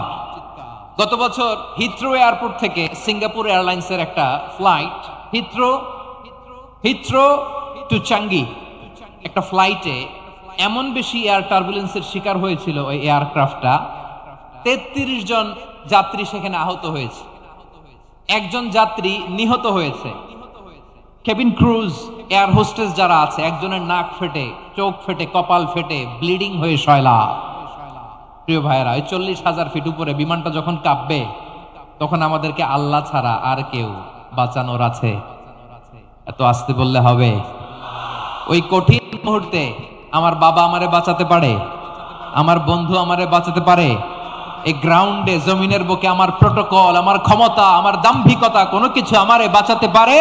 গত বছর হিথ্রো এয়ারপোর্ট থেকে সিঙ্গাপুর এয়ারলাইন্সের একটা ফ্লাইট, হিথ্রো টু চাঙ্গি, একটা ফ্লাইটে এমন বেশি এয়ার টার্বুলেন্সের শিকার হয়েছিল ওই এয়ারক্রাফটটা, 33 জন যাত্রী সেখানে আহত হয়েছে, একজন যাত্রী নিহত হয়েছে। কেবিন ক্রুজ, এয়ার হোস্টেস যারা আছে, একজনের নাক ফেটে, চোখ ফেটে, কপাল ফেটে, ব্লিডিং হয়ে শয়লা। প্রিয় ভাইয়েরা, ওই 40,000 ফিট উপরে বিমানটা যখন কাঁপবে, তখন আমাদেরকে আল্লাহ ছাড়া আর কেউ বাঁচানোর আছে? এত আসতে বললে হবে? ওই কঠিন মুহূর্তে আমার বাবা আমারে বাঁচাতে পারে, আমার বন্ধু আমারে বাঁচাতে পারে। এই গ্রাউন্ডে, জমিনের বুকে আমার প্রোটোকল, আমার ক্ষমতা, আমার দাম্ভিকতা কোনো কিছু আমারে বাঁচাতে পারে?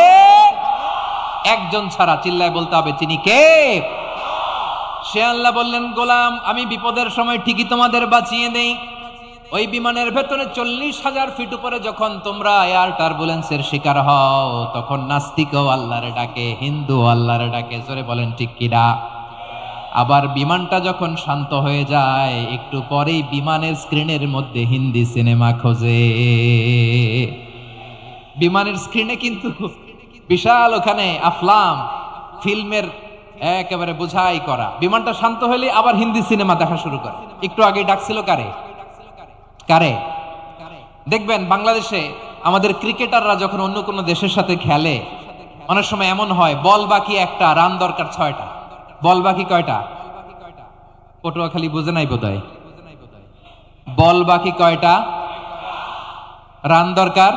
একজন ছাড়া, চিল্লায় বলতে হবে তিনি কে? সে আল্লাহ বললেন, গোলাম আমি বিপদের সময় ঠিকই তোমাদের বাঁচিয়ে দেই। ওই বিমানের ভেতরে 40,000 ফিট উপরে যখন তোমরা এয়ার টার্বুলেন্সের শিকার হও, তখন নাস্তিকও আল্লাহরে ডাকে, হিন্দু আল্লাহরে ডাকে, জোরে বলেন ঠিক কিনা? আবার বিমানটা যখন শান্ত হয়ে যায়, একটু পরেই বিমানের স্ক্রিনের মধ্যে হিন্দি সিনেমা খোঁজে। বিমানের স্ক্রিনে কিন্তু বিশাল ওখানে আফলাম ফিল্মের একেবারে বোঝাই করা। বিমানটা শান্ত হলে আবার হিন্দি সিনেমা দেখা শুরু করে। একটু আগে ডাকছিল কারে? কারে? দেখবেন বাংলাদেশে আমাদের ক্রিকেটাররা যখন অন্য কোনো দেশের সাথে খেলে, অনেক সময় এমন হয় বল বাকি একটা, রান দরকার 6টা। বল বাকি কয়টা? পটুয়াখালী বুঝে নাই বোধহয়। বল বাকি কয়টা, রান দরকার।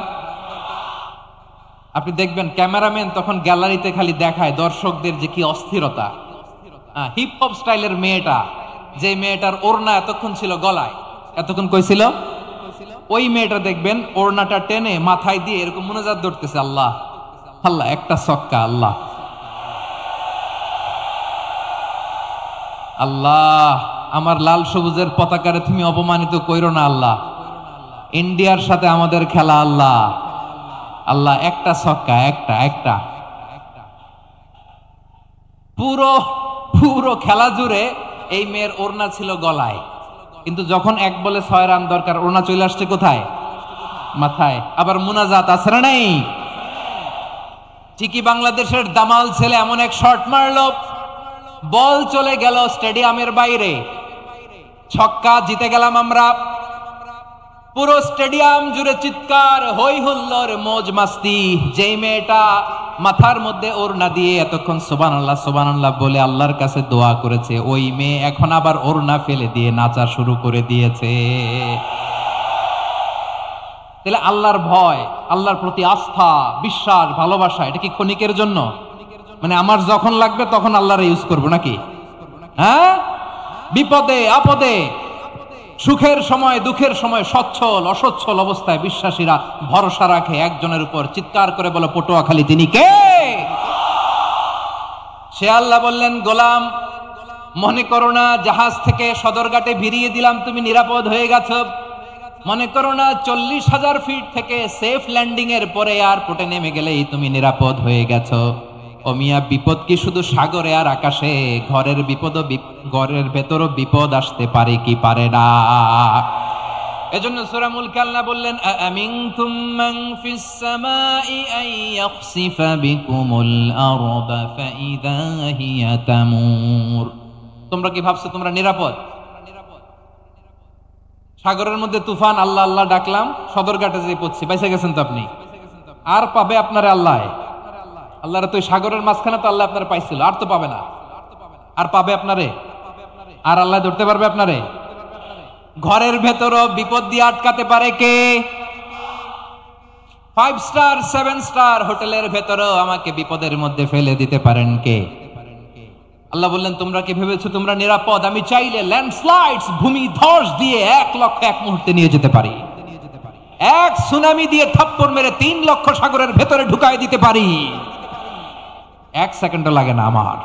আপনি দেখবেন ক্যামেরাম্যান তখন গ্যালারিতে খালি দেখায় দর্শকদের যে কি অস্থিরতা। হিপ হপ স্টাইলের মেয়েটা, যে মেয়েটার ওড়না এতক্ষণ ছিল গলায়, এতক্ষণ কই ছিল, ওই মেয়েটা দেখবেন ওড়নাটা টেনে মাথায় দিয়ে এরকম মুনাজাত ধরতেছে, আল্লাহ আল্লাহ, একটা ছক্কা, আল্লাহ আল্লাহ, আমার লাল সবুজের পতাকারে তুমি অপমানিত কইরো না আল্লাহ, ইন্ডিয়ার সাথে আমাদের খেলা, আল্লাহ আল্লাহ, একটা ছক্কা, একটা একটা। পুরো পুরো খেলা জুড়ে এই মেয়ের ওড়না ছিল গলায়, কিন্তু যখন 1 বলে 6 রান দরকার, ওড়না চলে আসছে কোথায়? মাথায়। আবার মুনাজাত আছে না নাই? ঠিকই বাংলাদেশের দামাল ছেলে এমন এক শট মারলো, বল চলে গেল স্টেডিয়ামের বাইরে, ছক্কা জিতে গেলাম আমরা। পুরো স্টেডিয়াম জুড়ে চিৎকার, হই হুল্লোড়, মৌজ মাস্তি। যেই মেয়েটা মাথার মধ্যে ওড়না দিয়ে এতক্ষণ সুবহানাল্লাহ সুবহানাল্লাহ বলে আল্লাহর কাছে দোয়া করেছে, ওই মেয়ে এখন আবার ওড়না ফেলে দিয়ে নাচা শুরু করে দিয়েছে। তাহলে আল্লাহর ভয়, আল্লাহর প্রতি আস্থা, বিশ্বাস, ভালোবাসা, এটা কি ক্ষণিকের জন্য? মানে আমার যখন লাগবে তখন আল্লাহর ইউজ করবো নাকি? হ্যাঁ, বিপদে আপদে, সুখের সময় দুঃখের সময়, সচ্ছল অসচ্ছল অবস্থায় বিশ্বাসীরা ভরসা রাখে একজনের উপর। চিৎকার করে বলো পটুয়াখালী তিনি কে? সে আল্লাহ বললেন, গোলাম মনে করো না জাহাজ থেকে সদরঘাটে ভিড়িয়ে দিলাম তুমি নিরাপদ হয়ে গেছো। মনে করো না 40,000 ফিট থেকে সেফ ল্যান্ডিং এর পরে এয়ারপোর্টে নেমে গেলেই তুমি নিরাপদ হয়ে গেছো। ও মিয়া, বিপদ কি শুধু সাগরে আর আকাশে? ঘরের ভেতরও বিপদ আসতে পারে কি পারে না? এজন্য সূরা মুলক আল্লাহ বললেন, আমিনতুম মান ফিস সামাই আন ইয়াখসিফা বিকুমুল আরদা ফাইদা হিয়া তামুর। তোমরা কি ভাবছো তোমরা নিরাপদ? সাগরের মধ্যে তুফান, আল্লাহ আল্লাহ ডাকলাম, সদরঘাটে যে পড়ছি, বাইসে গেছেন তো আপনি। আর পাবে আপনারে আল্লাহ? আল্লাহর তো সাগরের মাঝখানে তো আল্লাহ আপনারে পাইছিল, আর তো পাবে না। আর পাবে আপনারে? আর আল্লাহ ধরতে পারবে আপনারে? ঘরের ভেতরও বিপদ দিয়ে আটকাতে পারে কে? 5 স্টার 7 স্টার হোটেলের ভেতরও আমাকে বিপদের মধ্যে ফেলে দিতে পারেন কে? আল্লাহ বললেন, তোমরা কি ভেবেছো তোমরা নিরাপদ? আমি চাইলে ল্যান্ডস্লাইডস, ভূমি ধস দিয়ে 1 লক্ষ এক মুহূর্তে নিয়ে যেতে পারি। এক সুনামি দিয়ে থাপ্পড় মেরে 3 লক্ষ সাগরের ভেতরে ঢুকাই দিতে পারি। 1 সেকেন্ডও লাগে না আমার।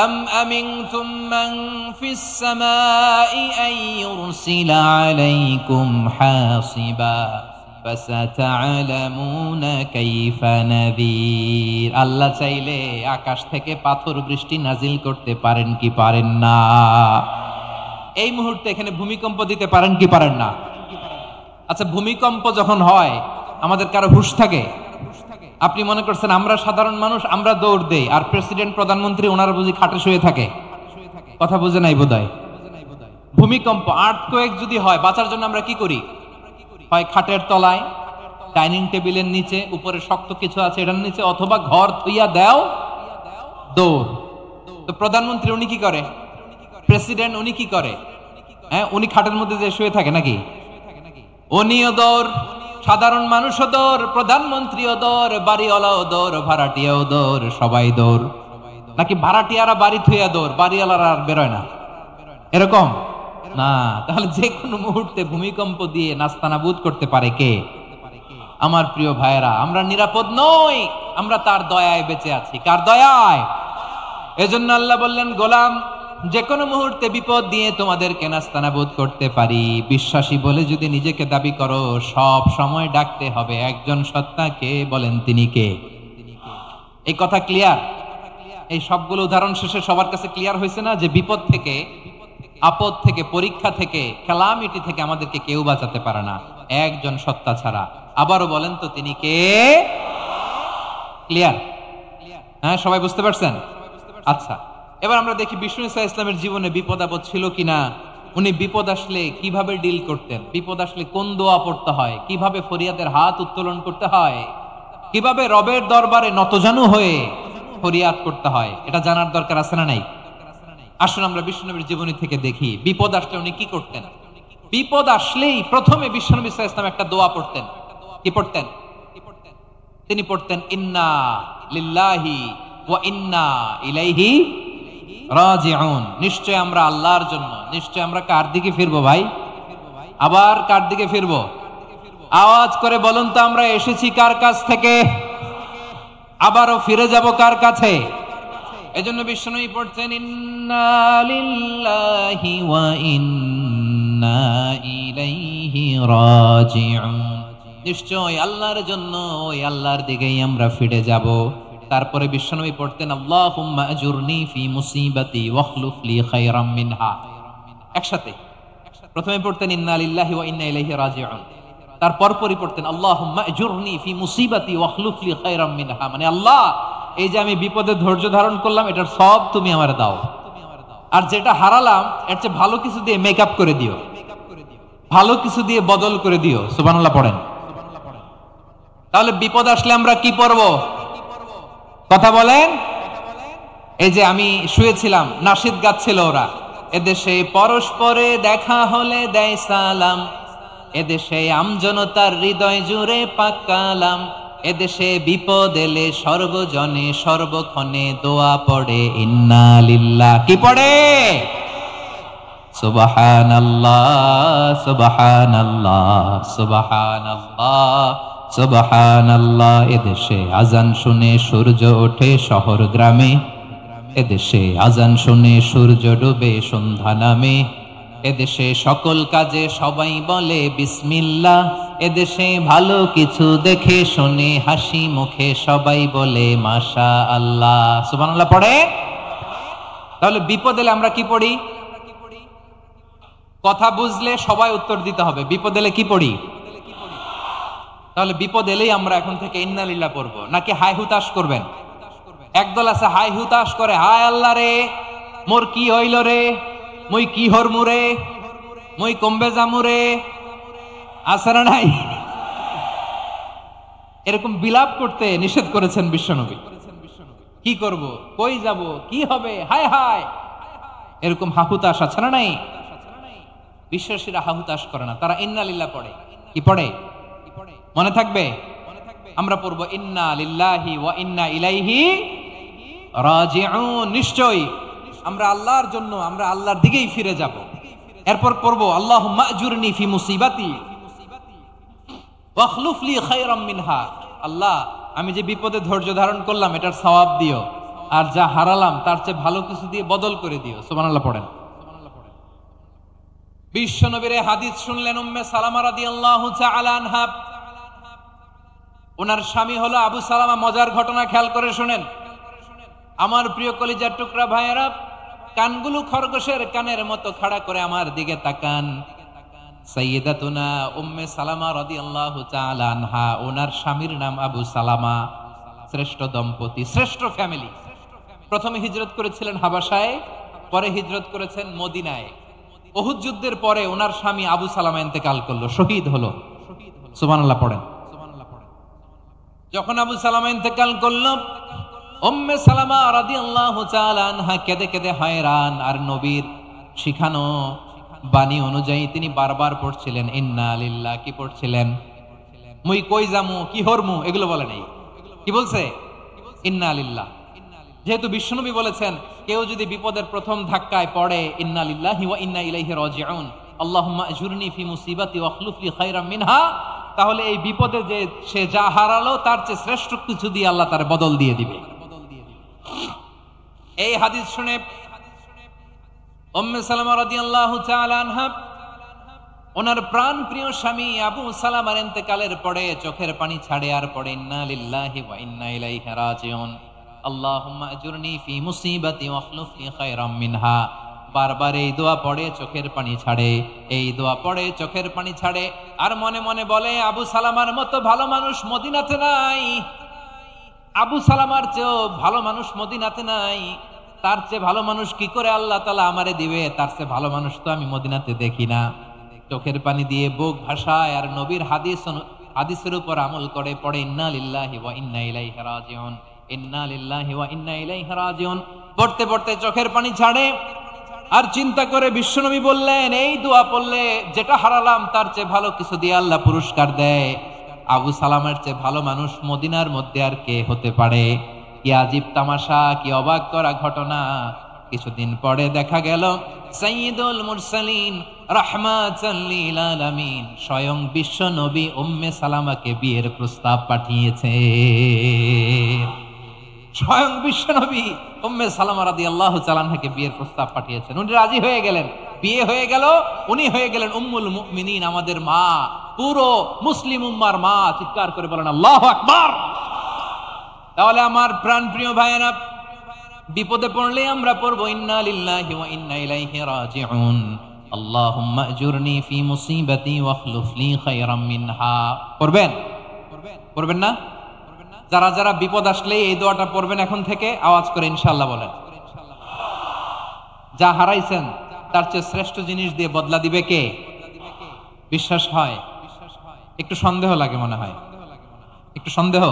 আম আমিনতুম মান ফিস সামাই আন ইউরসিলা আলাইকুম হাসিবা ফাসাতা'লামুনা কাইফা নাযীর। আল্লাহ চাইলে আকাশ থেকে পাথর বৃষ্টি নাজিল করতে পারেন কি পারেন না? এই মুহূর্তে এখানে ভূমিকম্প দিতে পারেন কি পারেন না? আচ্ছা, ভূমিকম্প যখন হয় আমাদের কারো হুঁশ থাকে? আপনি মনে করছেন আমরা সাধারণ মানুষ, আমরা দৌড় দেই, আর প্রেসিডেন্ট প্রধানমন্ত্রী ওনারা বুঝি খাটে শুয়ে থাকে? কথা বুঝে নাই বোধহয়। ভূমিকম্প, আর্থকোয়েক যদি হয়, বাঁচার জন্য আমরা কি করি? হয় খাটের তলায়, ডাইনিং টেবিলের নিচে, উপরে শক্ত কিছু আছে এটার নিচে, অথবা ঘর থুইয়া দেও দৌড়। তো প্রধানমন্ত্রী উনি কি করে? প্রেসিডেন্ট উনি কি করে? হ্যাঁ, উনি খাটের মধ্যে যে শুয়ে থাকে নাকি? উনিও দৌড়, সাধারণ মানুষও দৌড়, প্রধানমন্ত্রীও দৌড়, বাড়িওয়ালাও দৌড়, ভাড়াটিয়াও দৌড়, সবাই দৌড়। নাকি ভাড়াটিয়ারা বাড়ি থুইয়া দৌড়, বাড়িওয়ালারা আর বেরোয় না? এরকম না। তাহলে যে কোনো মুহূর্তে ভূমিকম্প দিয়ে নাস্তানাবুদ করতে পারে কে? আমার প্রিয় ভাইয়েরা, আমরা নিরাপদ নই, আমরা তার দয়ায় বেঁচে আছি। কার দয়ায়? এজন্য আল্লাহ বললেন, গোলাম যে কোনো মুহূর্তে বিপদ দিয়ে তোমাদেরকে নাস্তানাবুদ করতে পারি। বিশ্বাসী বলে যদি নিজেকে দাবি করো, সব সময় ডাকতে হবে একজন সত্তাকে। বলেন তিনি কে? এই কথা ক্লিয়ার? এই সবগুলো উদাহরণ শেষে সবার কাছে ক্লিয়ার হয়েছে না যে বিপদ থেকে, আপদ থেকে, পরীক্ষা থেকে, ক্যালামিটি থেকে আমাদেরকে কেউ বাঁচাতে পারে না একজন সত্তা ছাড়া। আবারও বলেন তো তিনি কে? ক্লিয়ার? হ্যাঁ, সবাই বুঝতে পারছেন? আচ্ছা, এবার আমরা দেখি বিষ্ণু ঈসা ইসলামের জীবনে বিপদ আপদ ছিল কিনা। উনি বিপদ আসলে কিভাবে ডিল করতেন, বিপদ আসলে কোন দোয়া পড়তে হয়, কিভাবে ফরিয়াদের হাত উত্তোলন করতে হয়, কিভাবে রবের দরবারে নতজানু হয়ে ফরিয়াদ করতে হয়, এটা জানার দরকার আছে না নাই? আসুন আমরা বিষ্ণুনবীর জীবনী থেকে দেখি বিপদ আসলে উনি কি করতেন। বিপদ আসলেই প্রথমে বিষ্ণু ঈসা ইসলাম একটা দোয়া পড়তেন। কি পড়তেন? তিনি পড়তেন, ইন্না লিল্লাহি ওয়া ইন্না ইলাইহি রাজিউন। নিশ্চয় আমরা আল্লাহর জন্য, নিশ্চয় আমরা কার দিকে ফিরবো ভাই? আবার কার দিকে ফিরবো? আওয়াজ করে বলুন তো, আমরা এসেছি কার কাছ থেকে, আবারও ফিরে যাব কার কাছে? এজন্য বিষ্ণুই পড়ছেন, ইন্না লিল্লাহি ওয়া ইন্না ইলাইহি রাজিউন। নিশ্চয় আল্লাহর জন্য, ওই আল্লাহর দিকেই আমরা ফিরে যাব। তারপরে বিশ্বনবী পড়তেন, আল্লাহুম্মা আজুরনি ফি মুসিবাতি ওয়াখলুফ লি খায়রাম মিনহা। একসাথে প্রথমে পড়তেন ইন্না লিল্লাহি ওয়া ইন্না ইলাইহি রাজিউন, তারপর পরই পড়তেন আল্লাহুম্মা আজুরনি ফি মুসিবাতি ওয়াখলুফ লি খায়রাম মিনহা। মানে আল্লাহ, এই যে আমি বিপদে ধৈর্য ধারণ করলাম এটার সব তুমি আমার দাও, আর যেটা হারালাম এর চেয়ে ভালো কিছু দিয়ে মেকআপ করে দিও, ভালো কিছু দিয়ে বদল করে দিও। সুবহানাল্লাহ পড়েন। তাহলে বিপদ আসলে আমরা কি পড়ব? কথা বলেন। এই যে আমি শুয়েছিলাম, নাশিদ গাচ্ছিল ওরা, এদেশে পরস্পরে দেখা হলে দেয় সালাম, এদেশে আমজনতার হৃদয় জুড়ে পাক কালাম, এদেশে বিপদ এলে সর্বজনে সর্বক্ষণে দোয়া পড়ে ইন্না লিল্লাহ। কি পড়ে? সুবহানাল্লাহ সুবহানাল্লাহ সুবহানাল্লাহ সুবহানাল্লাহ। এদেশে আজান শুনে সূর্য ওঠে শহর গ্রামে, এদেশে আজান শুনে সূর্য ডুবে সন্ধ্যা নামে, এদেশে সকল কাজে সবাই বলে বিসমিল্লাহ, এদেশে ভালো কিছু দেখে শুনে হাসি মুখে সবাই বলে মাশা আল্লাহ। সুবহানাল্লাহ পড়ে। তাহলে বিপদ এলে আমরা কি পড়ি? কথা বুঝলে সবাই উত্তর দিতে হবে। বিপদ এলে কি পড়ি? তাহলে বিপদ এলেই আমরা এখন থেকে ইন্না লিল্লাহ পড়বো, নাকি হাই হুতাশ করবেন? একদল আছে হাই হুতাশ করে, হায় আল্লাহ রে মোর কি হইল রে, মুই কি হরমু রে, মুই কমবে জামু রে, আছে না নাই? এরকম বিলাপ করতে নিষেধ করেছেন বিশ্বনবী। কি করব, কই যাব, কি হবে, হায় হায়, এরকম হাহুতাশ আছে না নাই? বিশ্বাসীরা হাহুতাশ করে না, তারা ইন্না লিল্লাহ পড়ে। কি পড়ে মনে থাকবে? আমরা পড়বো ইন্না লিল্লাহি ওয়া ইন্না ইলাইহি রাজিউন। নিশ্চয়ই আমরা আল্লাহর জন্য, আমরা আল্লাহর দিকেই ফিরে যাব। এরপর পড়বো আল্লাহুম্মা আজুরনি ফি মুসিবাতি ওয়াখলুফ লি খায়রাম মিনহা। আল্লাহ, আমি যে বিপদে ধৈর্য ধারণ করলাম এটার সওয়াব দিও, আর যা হারালাম তার চেয়ে ভালো কিছু দিয়ে বদল করে দিও। সুবহানাল্লাহ পড়েন। বিশ্বনবীর হাদিস শুনলেন উম্মে সালামা রাদিয়াল্লাহু তাআলা আনহা। ওনার স্বামী হলো আবু সালামা। মজার ঘটনা খেয়াল করে শুনেন আমার প্রিয় কলিজার টুকরা ভাইয়েরা। কানগুলো খরগোশের কানের মতো খাড়া করে আমার দিকে তাকান। সাইয়্যিদাতুনা উম্মে সালামা রাদিয়াল্লাহু তাআলা আনহা, ওনার স্বামীর নাম আবু সালামা। শ্রেষ্ঠ দম্পতি, শ্রেষ্ঠ ফ্যামিলি। প্রথমে হিজরত করেছিলেন হাবাসায়, পরে হিজরত করেছেন মদিনায়। উহুদ যুদ্ধের পরে ওনার স্বামী আবু সালামা ইন্তেকাল করলো, শহীদ হলো। সুবহানাল্লাহ পড়েন। যখন আবু সালামা ইন্তেকাল করলো, উম্মে সালামা রাদিয়াল্লাহু তাআলা আনহা কেঁদে কেঁদে হয়রান। আর নবীর শিখানো বাণী অনুযায়ী তিনি বারবার পড়ছিলেন ইন্না লিল্লাহ। কি পড়ছিলেন? মুই কই জামু, কি হরমু, এগুলো বলে নাই। কি বলছে? ইন্না লিল্লাহ। যেহেতু বিশ্বনবী বলেছেন কেউ যদি বিপদের প্রথম ধাক্কায় পড়ে ইন্না লিল্লাহি ওয়া ইন্না ইলাইহি রাজিউন, আল্লাহুম্মা আজুরনি ফি মুসিবাতি ওয়াখলুফ লি খায়রাম মিনহা, তাহলে এই বিপদে যে সে যা হারালো তার চেয়ে শ্রেষ্ঠ কিছু দিয়ে আল্লাহ তার বদল দিয়ে দিবে। এই হাদিস শুনে উম্মে সালামা রাদিয়াল্লাহু তাআলা আনহা ওনার প্রাণ প্রিয় স্বামী আবু সালামার ইন্তেকালের পরে চোখের পানি ছাড়ে আর পড়ে ইন্না লিল্লাহি ওয়া ইন্না ইলাইহি রাজিউন, আল্লাহুম্মা আজুরনি ফি মুসিবাতি ওয়াখলুফ লি খায়রাম মিনহা। বারবার এই দোয়া পড়ে চোখের পানি ছাড়ে, এই দোয়া পড়ে চোখের পানি ছাড়ে। আর মনে মনে বলে আবু সালামার মতো ভালো মানুষ মদিনাতে নাই, আবু সালামার চেয়েও ভালো মানুষ মদিনাতে নাই। তার চেয়ে ভালো মানুষ কি করে আল্লাহ তাআলা আমারে দিবে? তার চেয়ে ভালো মানুষ তো আমি মদিনাতে দেখি না। চোখের পানি দিয়ে বুক ভাসায় আর নবীর হাদিসের উপর আমল করে পড়ে ইন্না লিল্লাহি ওয়া ইন্না ইলাইহি রাজিউন, ইন্না লিল্লাহি ওয়া ইন্না ইলাইহি রাজিউন। পড়তে পড়তে চোখের পানি ছাড়ে আর চিন্তা করে বিশ্বনবী বললেন এই দোয়া পড়লে যেটা হারালাম তার চেয়ে ভালো কিছু দিয়ে আল্লাহ পুরস্কার দেয়। আবু সালামের চেয়ে ভালো মানুষ মদিনার মধ্যে আর কে হতে পারে? কি আজীব তামাশা, কি অবাক করা ঘটনা। কিছুদিন পরে দেখা গেল সাইয়্যিদুল মুরসালিন রাহমাতাল লিল আলামিন স্বয়ং বিশ্ব নবী উম্মে সালামাকে বিয়ের প্রস্তাব পাঠিয়েছে। স্বয়ং বিশ্ব নবী উম্মে সালামা রাদিয়াল্লাহু তাআলা আনহাকে বিয়ের প্রস্তাব পাঠিয়েছেন। উনি রাজি হয়ে গেলেন, বিয়ে হয়ে গেল, উনি হয়ে গেলেন উম্মুল মুমিনিন, আমাদের মা, পুরো মুসলিম উম্মার মা। চিৎকার করে বলেন আল্লাহু আকবার। তাহলে আমার প্রাণ প্রিয় ভাইয়েরা, বিপদে পড়লে আমরা পড়বো ইন্না লিল্লাহি ওয়া ইন্না ইলাইহি রাজিউন, আল্লাহুম্মা আজুরনি ফি মুসিবাতি ওয়াখলুফ লি খায়রাম মিনহা। পড়বেন? পড়বেন না? যারা যারা বিপদ আসলেই এই দোয়াটা পড়বেন এখন থেকে আওয়াজ করে ইনশাআল্লাহ বলেন। যা হারাইছেন তার চেয়ে শ্রেষ্ঠ জিনিস দিয়ে বদলা দিবে কে? বিশ্বাস হয়? একটু সন্দেহ লাগে মনে হয়, একটু সন্দেহ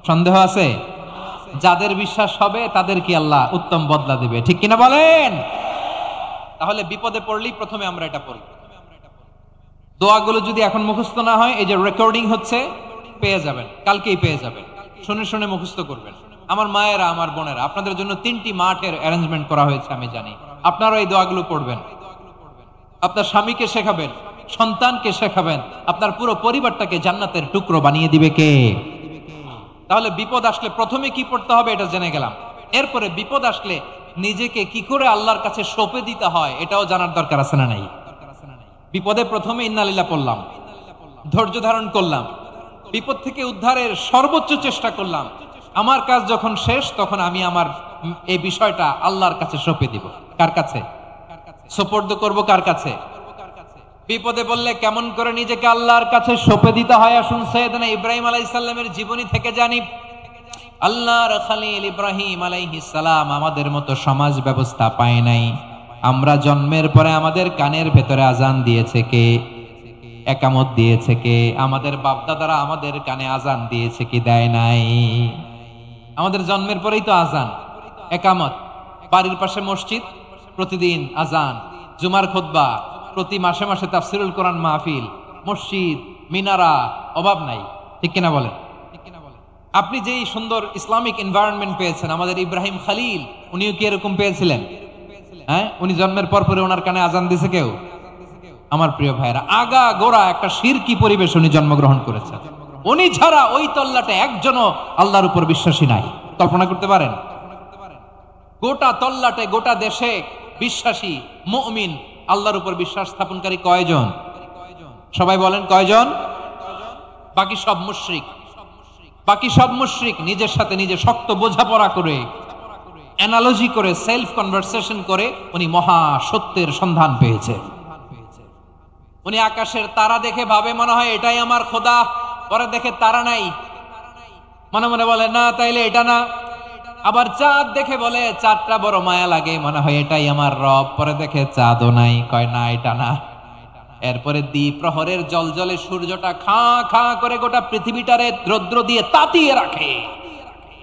সন্দেহ আছে। যাদের বিশ্বাস হবে তাদের কি আল্লাহ উত্তম বদলা দিবে, ঠিক কিনা বলেন? তাহলে বিপদে পড়লেই প্রথমে আমরা এটা পড়ব। দোয়াগুলো যদি এখন মুখস্থ না হয়, এই যে রেকর্ডিং হচ্ছে, পেয়ে যাবেন, কালকেই পেয়ে যাবেন। শুনে শুনে মুখস্থ করবেন। আমার মায়েরা, আমার বোনেরা, আপনাদের জন্য 3টি মাঠের অ্যারেঞ্জমেন্ট করা হয়েছে, আমি জানি। আপনারা এই দোয়াগুলো পড়বেন, আপনার স্বামীকে শেখাবেন, সন্তানকে শেখাবেন, আপনার পুরো পরিবারটাকে জান্নাতের টুকরো বানিয়ে দিবে কে? তাহলে বিপদ আসলে প্রথমে কি পড়তে হবে এটা জেনে গেলাম। এরপরে বিপদ আসলে নিজেকে কি করে আল্লাহর কাছে সঁপে দিতে হয় এটাও জানার দরকার আছে না নাই? বিপদে প্রথমে ইন্নালিল্লাহ পড়লাম, ধৈর্য ধারণ করলাম, বিপদ থেকে উদ্ধারের সর্বোচ্চ চেষ্টা করলাম। আমার কাজ যখন শেষ তখন আমি আমার এই বিষয়টা আল্লাহর কাছে সঁপে দিব। কার কাছে সোপর্দ করব? কার কাছে? বিপদে বললে কেমন করে নিজেকে আল্লাহর কাছে সঁপে দিতে হয় আসুন সাইয়েদনা ইব্রাহিম আলাইহিস সালামের জীবনী থেকে জানি। আল্লাহর খলিল ইব্রাহিম আলাইহিস সালাম আমাদের মতো সমাজ ব্যবস্থা পায় নাই। আমরা জন্মের পরে আমাদের কানের ভেতরে আজান দিয়েছে কে? একামত দিয়েছে কে? আমাদের বাপদাদারা আমাদের কানে আজান দিয়েছে কি? দেয় নাই। আমাদের জন্মের পরেই তো আজান, একামত, বাড়ির পাশে মসজিদ, প্রতিদিন আজান, জুমার খুতবা, প্রতি মাসে মাসে তাফসিরুল কোরআন মাহফিল, মসজিদ, মিনারা, অভাব নাই, ঠিক কিনা বলেন? আপনি যেই সুন্দর ইসলামিক এনভায়রনমেন্ট পেয়েছেন, আমাদের ইব্রাহিম খলিল উনিও কি এরকম পেয়েছিলেন? হ্যাঁ, উনি জন্মের পর পরে ওনার কানে আজান দিয়েছে কেউ? আমার প্রিয় ভাইরা, আগা গোড়া একটা শিরকি পরিবেশ উনি জন্মগ্রহণ করেছেন। উনি ছাড়া ওই তল্লাটে একজনও আল্লাহর উপর বিশ্বাসী নাই। কল্পনা করতে পারেন? গোটা তল্লাটে, গোটা দেশে বিশ্বাসী মুমিন, আল্লাহর উপর বিশ্বাস স্থাপনকারী কয়জন? সবাই বলেন কয়জন? বাকি সব মুশরিক। বাকি সব মুশরিক নিজের সাথে নিজে শক্ত বোঝাপড়া করে, অ্যানালজি করে, সেলফ কনভারসেশন করে উনি মহা সত্যের সন্ধান পেয়েছে। উনি আকাশের তারা দেখে ভাবে মনে হয় এটাই আমার খোদা, পরে দেখে তারা নাই, মনে মনে বলে না তাইলে এটা না। আবার চাঁদ দেখে বলে চাঁদটা বড় মায়া লাগে, মনে হয় এটাই আমার রব, পরে দেখে চাঁদও নাই, কয় না এটা না। এরপরে দ্বীপ প্রহরের জলজলে সূর্যটা খা খা করে গোটা পৃথিবীটারে রৌদ্র দিয়ে তাতিয়ে রাখে।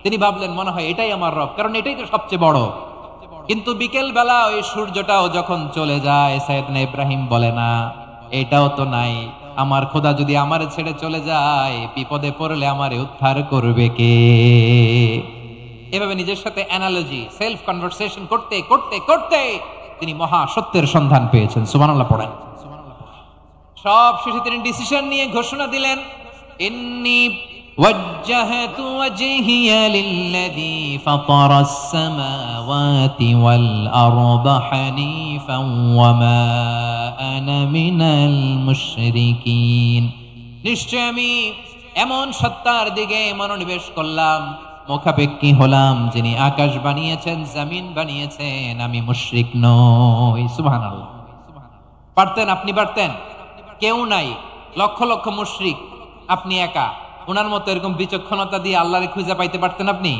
তিনি ভাবলেন মনে হয় এটাই আমার রব, কারণ এটাই তো সবচেয়ে বড়। কিন্তু বিকেল বেলা ওই সূর্যটাও যখন চলে যায়, সাইয়েদনা ইব্রাহিম বলে না এটাও তো নাই, আমার খোদা যদি আমারে ছেড়ে চলে যায়, বিপদে পড়লে আমারে উদ্ধার করবে কে? এভাবে নিজের সাথে অ্যানালজি, সেলফ কনভারসেশন করতে করতে করতে তিনি মহা সত্যের সন্ধান পেয়েছেন। সুবহানাল্লাহ পড়েন। সব শেষে তিনি ডিসিশন নিয়ে ঘোষণা দিলেন, ইন্নী ওয়াজ্জাহাতু ওয়াজহিয়া লিল্লাযী ফাতারাস সামাওয়াতি ওয়াল আরদা হানিফান ওয়া মা আনা মিনাল মুশরিকিন। নিশ্চয় আমি এমন সত্তার দিকে মনোনিবেশ করলাম, মুখাপেক্ষী হলাম, যিনি আকাশ বানিয়েছেন, জমিন বানিয়েছেন, আমি মুশরিক নই। সুবহানাল্লাহ। পারতেন? আপনি পারতেন? কেউ নাই, লক্ষ লক্ষ মুশরিক, আপনি একা। ওনার মতো এরকম বিচক্ষণতা দিয়ে আল্লাহরে খুঁজে পাইতে পারতেন আপনি?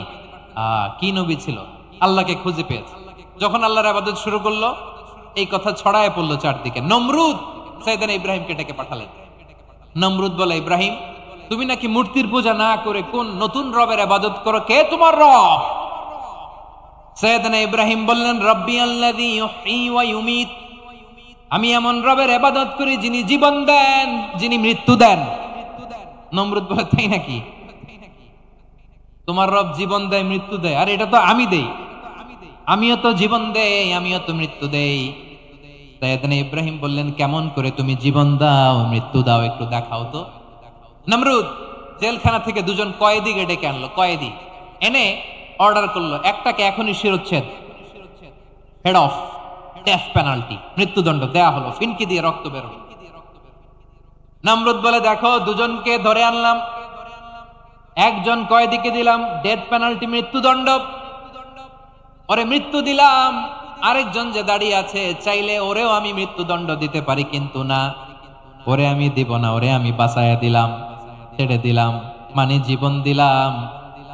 কি নবী ছিল, আল্লাহকে খুঁজে পেয়েছে। যখন আল্লাহর ইবাদত শুরু করলো, এই কথা ছড়ায় পড়লো চারদিকে। নমরুদ সাইয়েদনা ইব্রাহিমকে ডেকে পাঠালেন। নমরুদ বলে, ইব্রাহিম তুমি নাকি মূর্তির পূজা না করে কোন নতুন রবের ইবাদত করো, কে তোমার রব? সাইয়েদনা ইব্রাহিম বললেন, রব্বি আল্লাযী ইউহয়ী ওয়া ইউমীত, আমি এমন রবের ইবাদত করি যিনি জীবন দেন, যিনি মৃত্যু দেন। নমরুদ বলে, তাই নাকি? তোমার রব জীবন দেয়, মৃত্যু দেয়? আর এটা তো আমি দেই, আমিও তো জীবন দেই, আমিও তো মৃত্যু দেই। সাইয়েদনা ইব্রাহিম বললেন, কেমন করে তুমি জীবন দাও, মৃত্যু দাও, একটু দেখাও তো। নমরুদ জেলখানা থেকে দুজন কয়েদিকে ডেকে আনলো। কয়েদি এনে অর্ডার করলো, একটাকে এখনই শিরোচ্ছেদ, হেড অফ, ডেথ পেনাল্টি, মৃত্যুদণ্ড দেয়া হলো, ফিনকি দিয়ে রক্ত বের হলো। নমরুদ বলে, দেখো দুজনকে ধরে আনলাম, একজন কয়েদিকে দিলাম ডেথ পেনাল্টি, মৃত্যুদণ্ড, ওরে মৃত্যু দিলাম। আরেকজন যে দাঁড়িয়ে আছে, চাইলে ওরেও আমি মৃত্যুদণ্ড দিতে পারি, কিন্তু না, ওরে আমি দিব না, ওরে আমি বাঁচাইয়া দিলাম, ছেড়ে দিলাম। মানে জীবন দিলাম।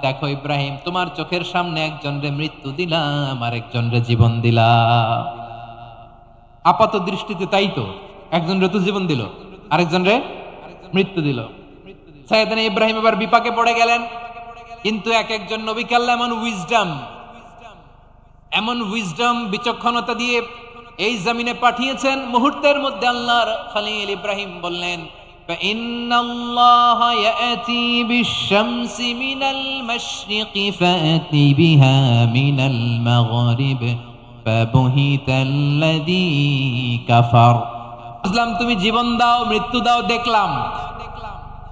দেখো ইব্রাহিম, তোমার চোখের সামনে একজনরে মৃত্যু দিলাম আর একজনরে জীবন দিলাম। আপাত দৃষ্টিতে তাই তো, একজনরে তো জীবন দিল, আরেকজনরে মৃত্যু দিল। সাইয়েদনা ইব্রাহিম এবার বিপাকে পড়ে গেলেন। কিন্তু এক একজন নবীকে আল্লাহ এমন উইজডম বিচক্ষণতা দিয়ে এই জমিনে পাঠিয়েছেন, মুহূর্তের মধ্যে আল্লাহর খলিল ইব্রাহিম বললেন, ইন্নাল্লাহা ইয়াতি বিশ-শামসি মিনাল মাশরিকি ফাতি বিহা মিনাল মাগরিব ফাবুহিতাল্লাযী কাফার। বুঝলাম তুমি জীবন দাও, মৃত্যু দাও, দেখলাম,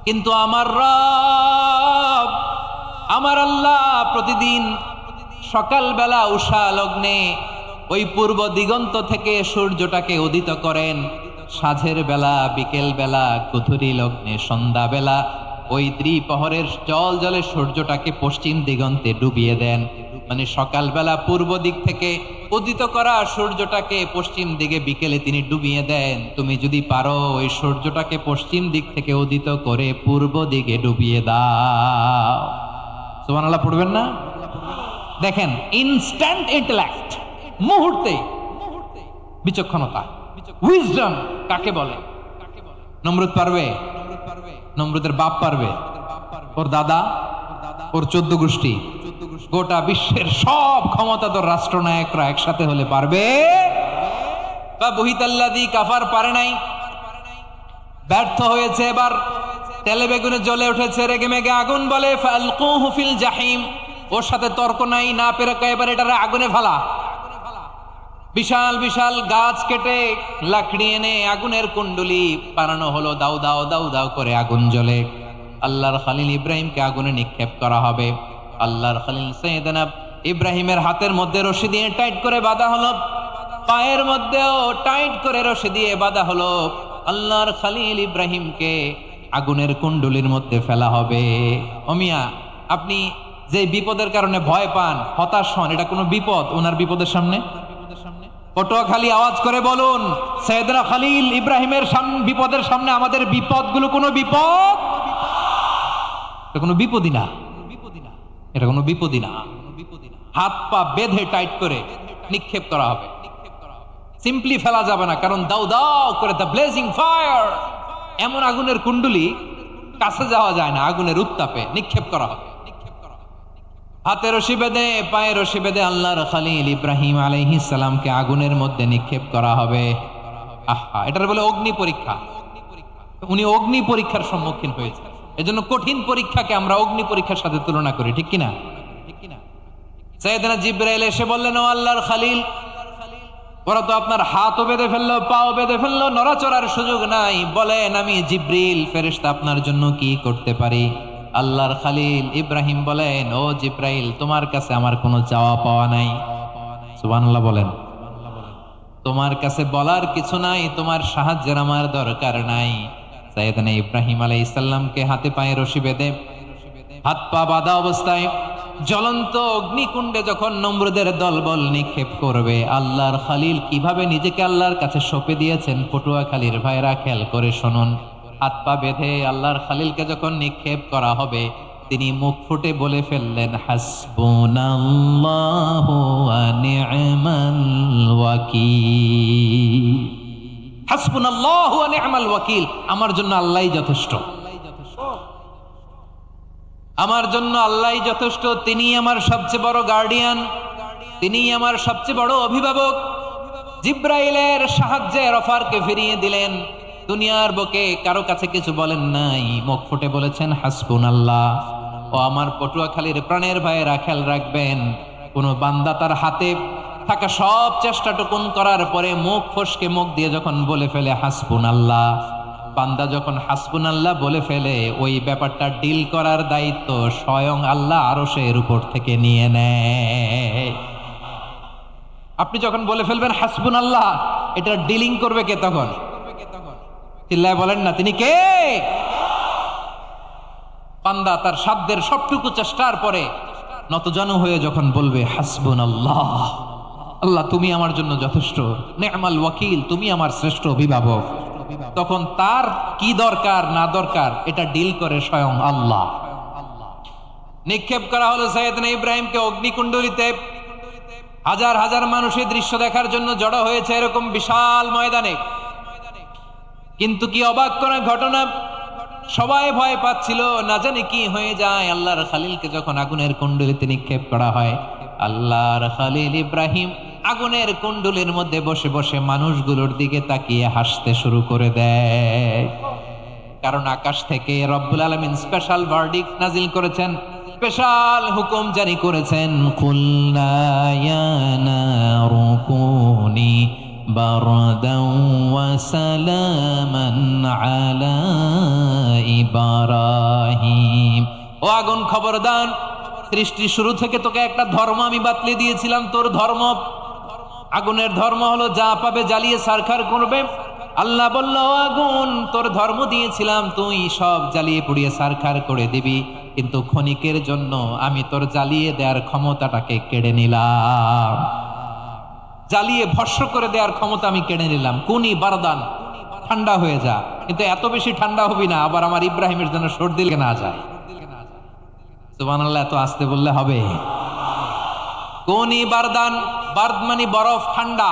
কিন্তু আমার রব, আমার আল্লাহ প্রতিদিন সকালবেলা উষা লগ্নে ওই পূর্ব দিগন্ত থেকে সূর্যটাকে উদিত করেন, সাঁঝের বেলা, বিকেল বেলা, গধূলি লগ্নে, সন্ধ্যা বেলা ওই দ্বিপ্রহরের জল জলে সূর্যটাকে পশ্চিম দিগন্তে ডুবিয়ে দেন। মানে সকালবেলা পূর্ব দিক থেকে উদিত করা সূর্যটাকে পশ্চিম দিকে বিকেলে তিনি ডুবিয়ে দেন। তুমি যদি পারো ওই সূর্যটাকে পশ্চিম দিক থেকে উদিত করে পূর্ব দিকে ডুবিয়ে দাও। সুবহানাল্লাহ পড়বেন না? দেখেন, ইনস্ট্যান্ট ইন্টেলেক্ট, মুহূর্তে বিচক্ষণতা, উইজডম কাকে বলে? নমরুদ পারবে? নমরুদের বাপ পারবে? ওর দাদা, ওর 14 গোষ্ঠী, গোটা বিশ্বের সব ক্ষমতাধর রাষ্ট্রনায়করা একসাথে হলে পারবে? বা বহিতাল্লাযী কাফার পারে নাই, ব্যর্থ হয়েছে। এবার তেলে বেগুনে জ্বলে উঠেছে, রেগে মেগে আগুন বলে ফালকুহু ফিল জাহিম। ওর সাথে তর্ক নাই, না পেরে এবার এটারে আগুনে ফেলা। বিশাল বিশাল গাছ কেটে লাকড়ি এনে আগুনের কুণ্ডলি বানানো হলো, দাউ দাউ দাউ দাউ করে আগুন জ্বলে। আল্লাহর খলিল ইব্রাহিমকে আগুনে নিক্ষেপ করা হবে। আল্লাহর খলিল সাইয়েদনা ইব্রাহিমের হাতের মধ্যে রশি দিয়ে টাইট করে বাঁধা হলো, পায়ের মধ্যেও টাইট করে রশি দিয়ে বাঁধা হলো। আল্লাহর খলিল ইব্রাহিমকে আগুনের কুণ্ডলির মধ্যে ফেলা হবে। ও মিয়া, আপনি যে বিপদের কারণে ভয় পান, হতাশ হন, এটা কোনো বিপদ ওনার বিপদের সামনে? পটুয়াখালী আওয়াজ করে বলুন, সাইয়েদনা খলিল ইব্রাহিমের বিপদের সামনে আমাদের বিপদগুলো কোনো বিপদ? এটা কোনো বিপদই না, এটা কোনো বিপদই না। হাত পা বেঁধে টাইট করে নিক্ষেপ করা হবে, সিম্পলি ফেলা যাবে না, কারণ দাউ দাউ করে দ্য ব্লেজিং ফায়ার, এমন আগুনের কুণ্ডলি, কাছে যাওয়া যায় না, আগুনের উত্তাপে নিক্ষেপ করা হবে। হাতে রশি বেঁধে, পায়ে রশি বেঁধে আল্লাহর খলিল ইব্রাহিম আলাইহিস সালামকে আগুনের মধ্যে নিক্ষেপ করা হবে। আহা, এটার বলে অগ্নি পরীক্ষা। উনি অগ্নি পরীক্ষার সম্মুখীন হয়েছে। এজন্য কঠিন পরীক্ষাকে আমরা অগ্নি পরীক্ষার সাথে তুলনা করি, ঠিক কিনা? সাইয়েদনা জিবরাইল এসে বললেন, ও আল্লাহর খলিল, ওরা তো আপনার হাতও বেঁধে ফেললো, পাও বেঁধে ফেললো, নড়াচড়ার সুযোগ নাই, বলেন আমি জিবরিল ফেরেশতা আপনার জন্য কি করতে পারি? আল্লাহর খলিল ইব্রাহিম বলেন, ও জিবরাইল, তোমার কাছে আমার কোনো চাওয়া পাওয়া নাই। সুবহানাল্লাহ বলেন। তোমার কাছে বলার কিছু নাই, তোমার সাহায্যের আমার দরকার নাই। সাইয়েদনা ইব্রাহিম আলাইহিস সালামকে হাতে পায়ে রশি বেঁধে, হাত পা বাঁধা অবস্থায় জ্বলন্ত অগ্নিকুণ্ডে যখন নমরুদের দলবল নিক্ষেপ করবে, আল্লাহর খলিল কিভাবে নিজেকে আল্লাহর কাছে সঁপে দিয়েছেন, পটুয়াখালীর ভাইরা খেয়াল করে শুনুন। হাত পা বেঁধে আল্লাহর খলিলকে যখন নিক্ষেপ করা হবে, তিনি মুখ ফুটে বলে ফেললেন, হাসবুনাল্লাহু ওয়া নি'মাল ওয়াকিল। হাসবুনাল্লাহু ওয়া নি'মাল ওয়াকিল, আমার জন্য আল্লাহই যথেষ্ট, আমার জন্য আল্লাহই যথেষ্ট। তিনি আমার সবচেয়ে বড় গার্ডিয়ান, তিনি আমার সবচেয়ে বড় অভিভাবক। জিব্রাইলের সাহায্যে অফারকে ফিরিয়ে দিলেন। দুনিয়ার বুকে কারো কাছে কিছু বলেন নাই, মুখ ফুটে বলেছেন হাসবুনাল্লাহ। ও আমার পটুয়াখালীর প্রাণের ভাইয়েরা, খেয়াল রাখবেন, কোন বান্দা তার হাতে থাকা সব চেষ্টাটুকুন করার পরে মুখ ফসকে মুখ দিয়ে যখন বলে ফেলে হাসবুনাল্লাহ, বান্দা যখন হাসবুনাল্লাহ বলে ফেলে, ওই ব্যাপারটা ডিল করার দায়িত্ব স্বয়ং আল্লাহ আরশের উপর থেকে নিয়ে নেয়। আপনি যখন বলে ফেলবেন হাসবুনাল্লাহ, এটা ডিলিং করবে কে তখন? চিল্লায় বলেন না, তিনি কে? বান্দা তার সাধ্যের সবটুকু চেষ্টার পরে নতজানু হয়ে যখন বলবে হাসবুনাল্লাহ, আল্লাহ তুমি আমার জন্য যথেষ্ট, নি'মাল ওয়াকিল, তুমি আমার শ্রেষ্ঠ অভিভাবক, তখন তার কি দরকার না দরকার এটা ডিল করে স্বয়ং আল্লাহ। নিক্ষেপ করা হলো সাইয়েদনা ইব্রাহিমকে অগ্নিকুণ্ডলিতে। হাজার হাজার মানুষের দৃশ্য দেখার জন্য জড়ো হয়েছে এরকম বিশাল ময়দানে। কিন্তু কি অবাক করা ঘটনা, সবাই ভয় পাচ্ছিল, না জানি কি হয়ে যায়। আল্লাহর খালিলকে যখন আগুনের কুণ্ডলিতে নিক্ষেপ করা হয়, আল্লাহর খালিল ইব্রাহিম আগুনের কুণ্ডলীর মধ্যে বসে বসে মানুষগুলোর দিকে তাকিয়ে হাসতে শুরু করে দেয়। কারণ আকাশ থেকে রব্বুল আলামিন স্পেশাল ভার্ডিক্ট নাজিল করেছেন, স্পেশাল হুকুম জারি করেছেন, কুলনা ইয়া নারু কুনি বারদাও ওয়া সালামান আলা ইব্রাহিম। ও আগুন খবরদার, সৃষ্টির শুরু থেকে তোকে একটা ধর্ম আমি বাতলে দিয়েছিলাম, তোর ধর্ম। আগুনের ধর্ম হলো যা পাবে জ্বালিয়ে ছারখার করবে। আল্লাহ বলল, আগুন তোর ধর্ম দিয়েছিলাম, তুই সব জ্বালিয়ে পুড়িয়ে ছারখার করে দিবি, কিন্তু ক্ষণিকের জন্য আমি তোর জ্বালিয়ে দেওয়ার ক্ষমতাটাকে কেড়ে নিলাম, জ্বালিয়ে ভস্ম করে দেওয়ার ক্ষমতা আমি কেড়ে নিলাম। কুনি বারদান, ঠান্ডা হয়ে যা, কিন্তু এত বেশি ঠান্ডা হবি না আবার আমার ইব্রাহিমের জন্য সর্দি লেগে না যায়। সুবহানাল্লাহ, এত আসতে বললে হবে? কুনি বারদান, বারদ মানে বরফ, ঠান্ডা।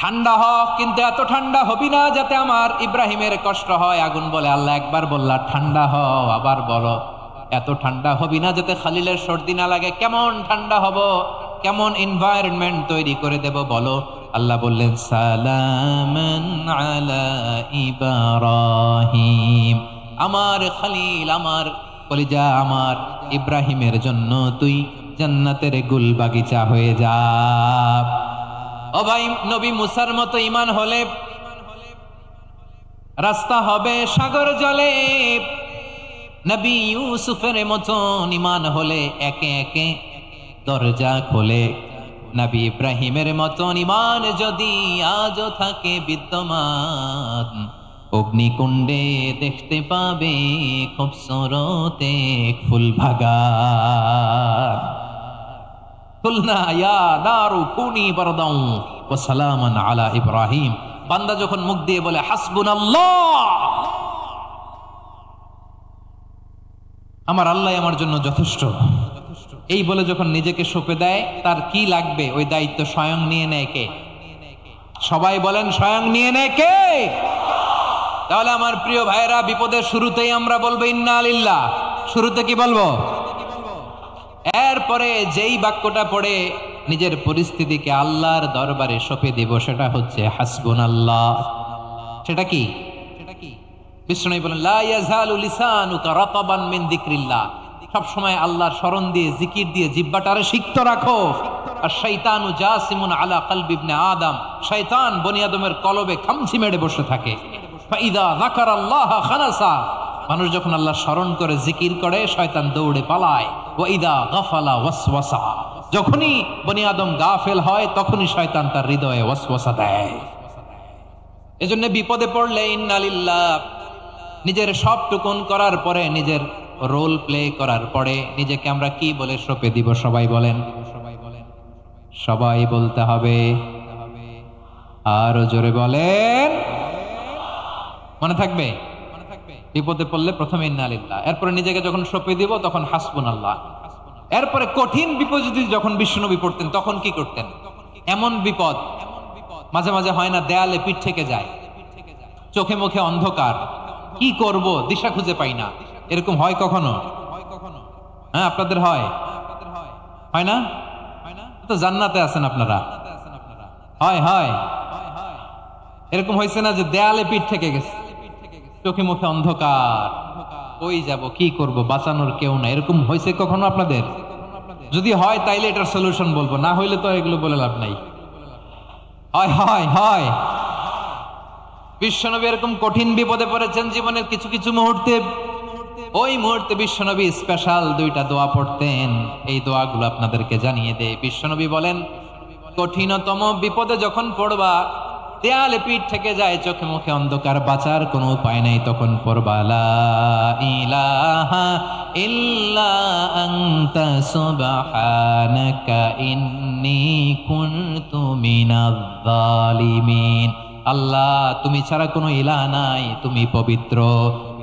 ঠান্ডা হ, কিন্তু এত ঠান্ডা হবি না যাতে আমার ইব্রাহিমের কষ্ট হয়। আগুন বলে, আল্লাহ একবার বললা ঠান্ডা হ, আবার বলো এত ঠান্ডা হবি না যাতে খালিলের সর্দি না লাগে। কেমন ঠান্ডা হব, কেমন এনভায়রনমেন্ট তৈরি করে দেব বলো? আল্লাহ বললেন, সালামান আলা ইব্রাহিম, আমার খালিল, আমার কলিজা, আমার ইব্রাহিমের জন্য তুই জান্নাতের গুল বাগিচা হয়ে যা। ও ভাই, নবী মুসার মতো ঈমান হলে রাস্তা হবে সাগর জলে, নবী ইউসুফের মতন ঈমান হলে একে একে দরজা খোলে। নবী ইব্রাহিমের মতন ঈমান যদি আজও থাকে বিদ্যমান, অগ্নিকুণ্ডে দেখতে পাবে খুবসুরত এক ফুল বাগান। কুলনা ইয়া নারু কুনি বারদাও ওয়া সালামান আলা ইব্রাহিম। বান্দা যখন মুখ দিয়ে বলে হাসবুনাল্লাহ, আমার আল্লাহ আমার জন্য যথেষ্ট, এই বলে যখন নিজেকে সঁপে দেয়, তার কি লাগবে ওই দায়িত্ব স্বয়ং নিয়ে নেয় কে? সবাই বলেন, স্বয়ং নিয়ে নেয় কে? তাহলে আমার প্রিয় ভাইরা, বিপদের শুরুতেই আমরা বলবো ইন্না লিল্লাহ। শুরুতে কি বলবো? এরপরে যেই বাক্যটা পড়ে নিজের পরিস্থিতিকে আল্লাহর দরবারে সঁপে দিব, সেটা হচ্ছে হাসবুনাল্লাহ। সেটা কি? বিষ্ণু বলেন, লা ইয়াজালু লিসানুকা রাতাবান মিন যিকরিল্লাহ। সব সময় আল্লাহর স্মরণ দিয়ে, জিকির দিয়ে জিহ্বাটারে সিক্ত রাখো। আর শয়তানু জাসিমুন আলা কলবি ইবনে আদম, শয়তান বনি আদমের কলবে খামচি মেরে বসে থাকে। ফাইদা যাকারাল্লাহ খানাসা, মানুষ যখন আল্লাহ স্মরণ করে, জিকির করে, শয়তান দৌড়ে পালায়। ওয়া ইদা গাফালা ওয়াসওয়াসা, যখনই বনি আদম গাফেল হয় তখনই শয়তান তার হৃদয়ে ওয়াসওয়াসা দেয়। এজন্য বিপদে পড়লে ইন্না লিল্লাহ, নিজের সব টুকুন করার পরে, নিজের রোল প্লে করার পরে নিজেকে আমরা কি বলে সঁপে দিব? সবাই বলেন, সবাই বলতে হবে। আরো জোরে বলেন, মনে থাকবে? বিপদে পড়লে প্রথমে ইন্না লিল্লাহ, এরপরে নিজেকে যখন সঁপে দিব তখন হাসবুনাল্লাহ। এরপরে কঠিন বিপদ যদি যখন বিশ্বনবী পড়তেন তখন কি করতেন? এমন বিপদ মাঝে মাঝে হয় না, দেয়ালে পিঠ থেকে যায়, চোখে মুখে অন্ধকার, কি করব দিশা খুঁজে পাই না, এরকম হয় কখনো? হ্যাঁ, আপনাদের হয়? হয় না? তো জান্নাতে আছেন আপনারা। হয় হয়, এরকম হয়েছে না যে দেয়ালে পিঠ থেকে গেছে, চোখে মুখে অন্ধকার, কই যাব, কি করব, বাঁচানোর কেউ না, এরকম হয়েছে কখনো আপনাদের? যদি হয় তাইলে এটার সলিউশন বলবো, না হইলে তো এগুলো বলে লাভ নাই। হয় হয় হয়, বিশ্বনবী এরকম কঠিন বিপদে পড়েছেন জীবনের কিছু কিছু মুহূর্তে। ওই মুহূর্তে বিশ্বনবী স্পেশাল দুইটা দোয়া পড়তেন, এই দোয়াগুলো আপনাদেরকে জানিয়ে দেয়। বিশ্বনবী বলেন, কঠিনতম বিপদে যখন পড়বা, দেয়ালে পিঠ থেকে যায়, চোখে মুখে অন্ধকার, বাঁচার কোনো উপায় নাই, তখন পড়বা লা ইলাহা ইল্লা আনতা সুবহানাকা ইন্নী কুনতু মিনাজ জালিমিন। আল্লাহ, তুমি ছাড়া কোনো ইলাহ নাই, তুমি পবিত্র,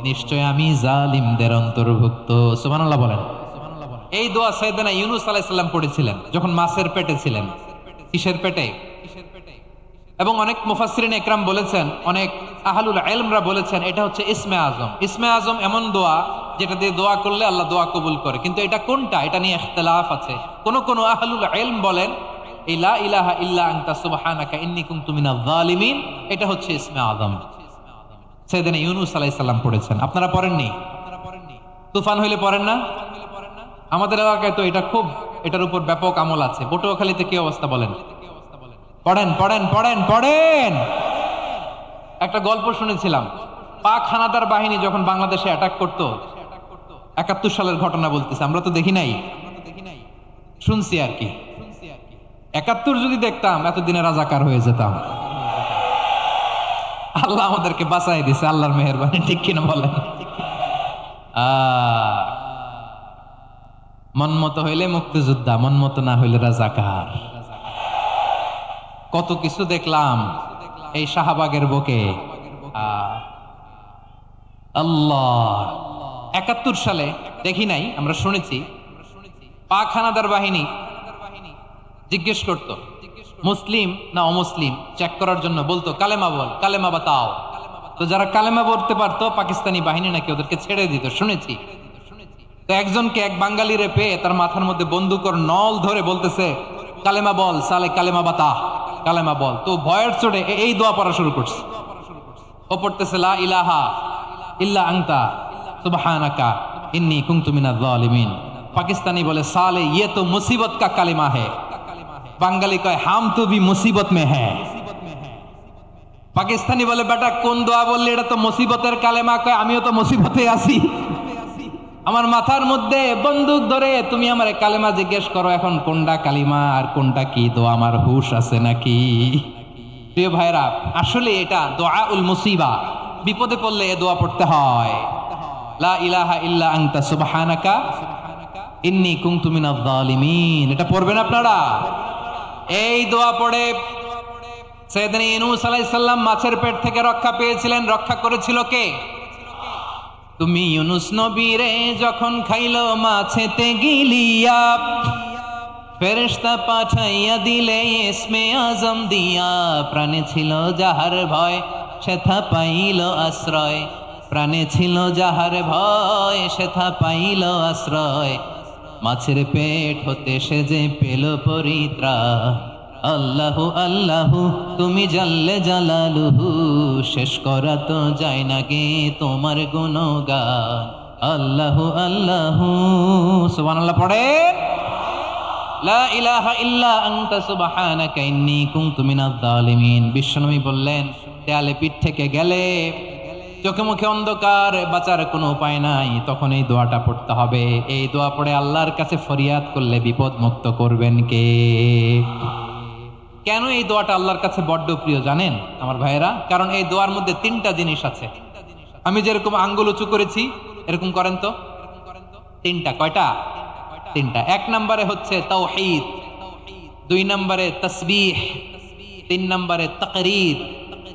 নিশ্চয় আমি জালিমদের অন্তর্ভুক্ত। সুবহানাল্লাহ বলেন। এই দোয়া সাইয়েদনা ইউনূস আলাইহিস সালাম পড়েছিলেন যখন মাছের পেটে ছিলেন। কিসের পেটে? এবং অনেক মুফাসসিরিন ইকরাম বলেছেন, অনেক আহলুল ইলমরা বলেছেন এটা হচ্ছে ইসমে আজম। ইসমে আজম এমন দোয়া যেটা দিয়ে দোয়া করলে আল্লাহ দোয়া কবুল করে, কিন্তু এটা কোনটা এটা নিয়ে ইখতিলাফ আছে। কোন আহলুল ইলম বলেন এই লা ইলাহা ইল্লা আনতা সুবহানাকা ইন্নী কুনতু মিনাজ জালিমিন এটা হচ্ছে ইসমে আজম। সাইয়েদনা ইউনূস আলাইহিস সালাম পড়েছেন, আপনারা পড়েননি? তুফান হইলে পড়েন না? আমাদের এলাকায় তো এটা খুব, এটার উপর ব্যাপক আমল আছে। পটুয়াখালীতে কি অবস্থা বলেন? পড়েন পড়েন পড়েন পড়েন। একটা গল্প শুনেছিলাম, পাক হানাদার বাহিনী যখন বাংলাদেশে অ্যাটাক করতো, ৭১ সালের ঘটনা বলতেছে, আমরা তো দেখি নাই, শুনছি আর কি। ৭১ যদি দেখতাম এতদিনে রাজাকার হয়ে যেতাম। আল্লাহ আমাদেরকে বাঁচাই দিছে, আল্লাহর মেহেরবানি, ঠিক কিনা বলেন? মন মতো হইলে মুক্তিযোদ্ধা, মন মতো না হইলে রাজাকার। কত কিছু দেখলাম এই শাহবাগের বুকে। আল্লাহ ৭১ সালে দেখি নাই, আমরা শুনেছি পাক হানাদার বাহিনী জিজ্ঞেস করত মুসলিম না অমুসলিম চেক করার জন্য, বলতো কালেমা বল, কালেমা বাতাও। তো যারা কালেমা বলতে পারতো পাকিস্তানি বাহিনী নাকি ওদেরকে ছেড়ে দিত, শুনেছি। তো একজনকে, এক বাঙালিরে পেয়ে তার মাথার মধ্যে বন্দুকর নল ধরে বলতেছে কালেমা বল সালে, কালেমা বাতা, কালেমা বল। তো ভয়ের চোটে এই দোয়া পড়া শুরু করছে। ও পড়তেছে লা ইলাহা ইল্লা আনতা সুবহানাকা ইন্নী কুনতু মিনাজ জালিমিন। পাকিস্তানি বলে সালে ये तो मुसीबत का কালিমা है। বাঙালি কয় হাম তো ভি মুসিবত মে হ্যায়। পাকিস্তানি বলে বেটা কোন দোয়া বললি, এটা তো মুসিবতের কালেমা। কয় আমিও তো মুসিবতে আছি, আমার মাথার মধ্যে বন্দুক ধরে তুমি আমার কালেমা জিজ্ঞেস করো, এখন কোনটা কালিমা আর কোনটা কি দোয়া, আমার হুশ আছে নাকি? প্রিয় ভাইরা, আসলে এটা দোয়াউল মুসিবা, বিপদে পড়লে এ দোয়া পড়তে হয়। লা ইলাহা ইল্লা আনতা সুবহানাকা ইন্নী কুনতু মিনাজ জালিমিন, এটা পড়বেন আপনারা। এই দোয়া পড়ে সাইয়েদনা ইউনূস আলাইহিস সালাম মাছের পেট থেকে রক্ষা পেয়েছিলেন। রক্ষা করেছিল কে? তুমি ইউনূস নবীরে যখন খাইলো মাছেতে গিলিয়া, ফেরেশতা পাঠাইয়া দিলে ইসমে আজম দিয়া। প্রাণে ছিল যাহার ভয় সেথা পাইল আশ্রয়, প্রাণে ছিল যাহার ভয় সেথা পাইল আশ্রয়। মাছের পেট হতে সে যে পেল পরিত্রাণ। আল্লাহু আল্লাহু তুমি জাল্লে জালালুহু, শেষ করা তো যায় না গে তোমার গুণগান। আল্লাহু আল্লাহু সুবহানাল্লাহ পড়ে। লা ইলাহা ইল্লা আনতা সুবহানাকা ইন্নী কুনতু মিনাজ জালিমিন। বিশ্বনবী বললেন দেয়ালে পিঠ থেকে গেলে, চোখে মুখে অন্ধকার, বাঁচার কোনো উপায় নাই, তখন এই দোয়াটা পড়তে হবে। এই দোয়া পড়ে আল্লাহর কাছে ফরিয়াদ করলে বিপদ মুক্ত করবেন কে? কেন এই দোয়াটা আল্লাহর কাছে বড্ড প্রিয় জানেন আমার ভাইয়েরা? কারণ এই দোয়ার মধ্যে 3টা জিনিস আছে। আমি যেরকম আঙ্গুল উঁচু করেছি এরকম করেন তো, 3টা। কয়টা? 3টা। 1 নম্বরে হচ্ছে তাওহীদ, 2 নম্বরে তাসবিহ, 3 নম্বরে তাকরীর।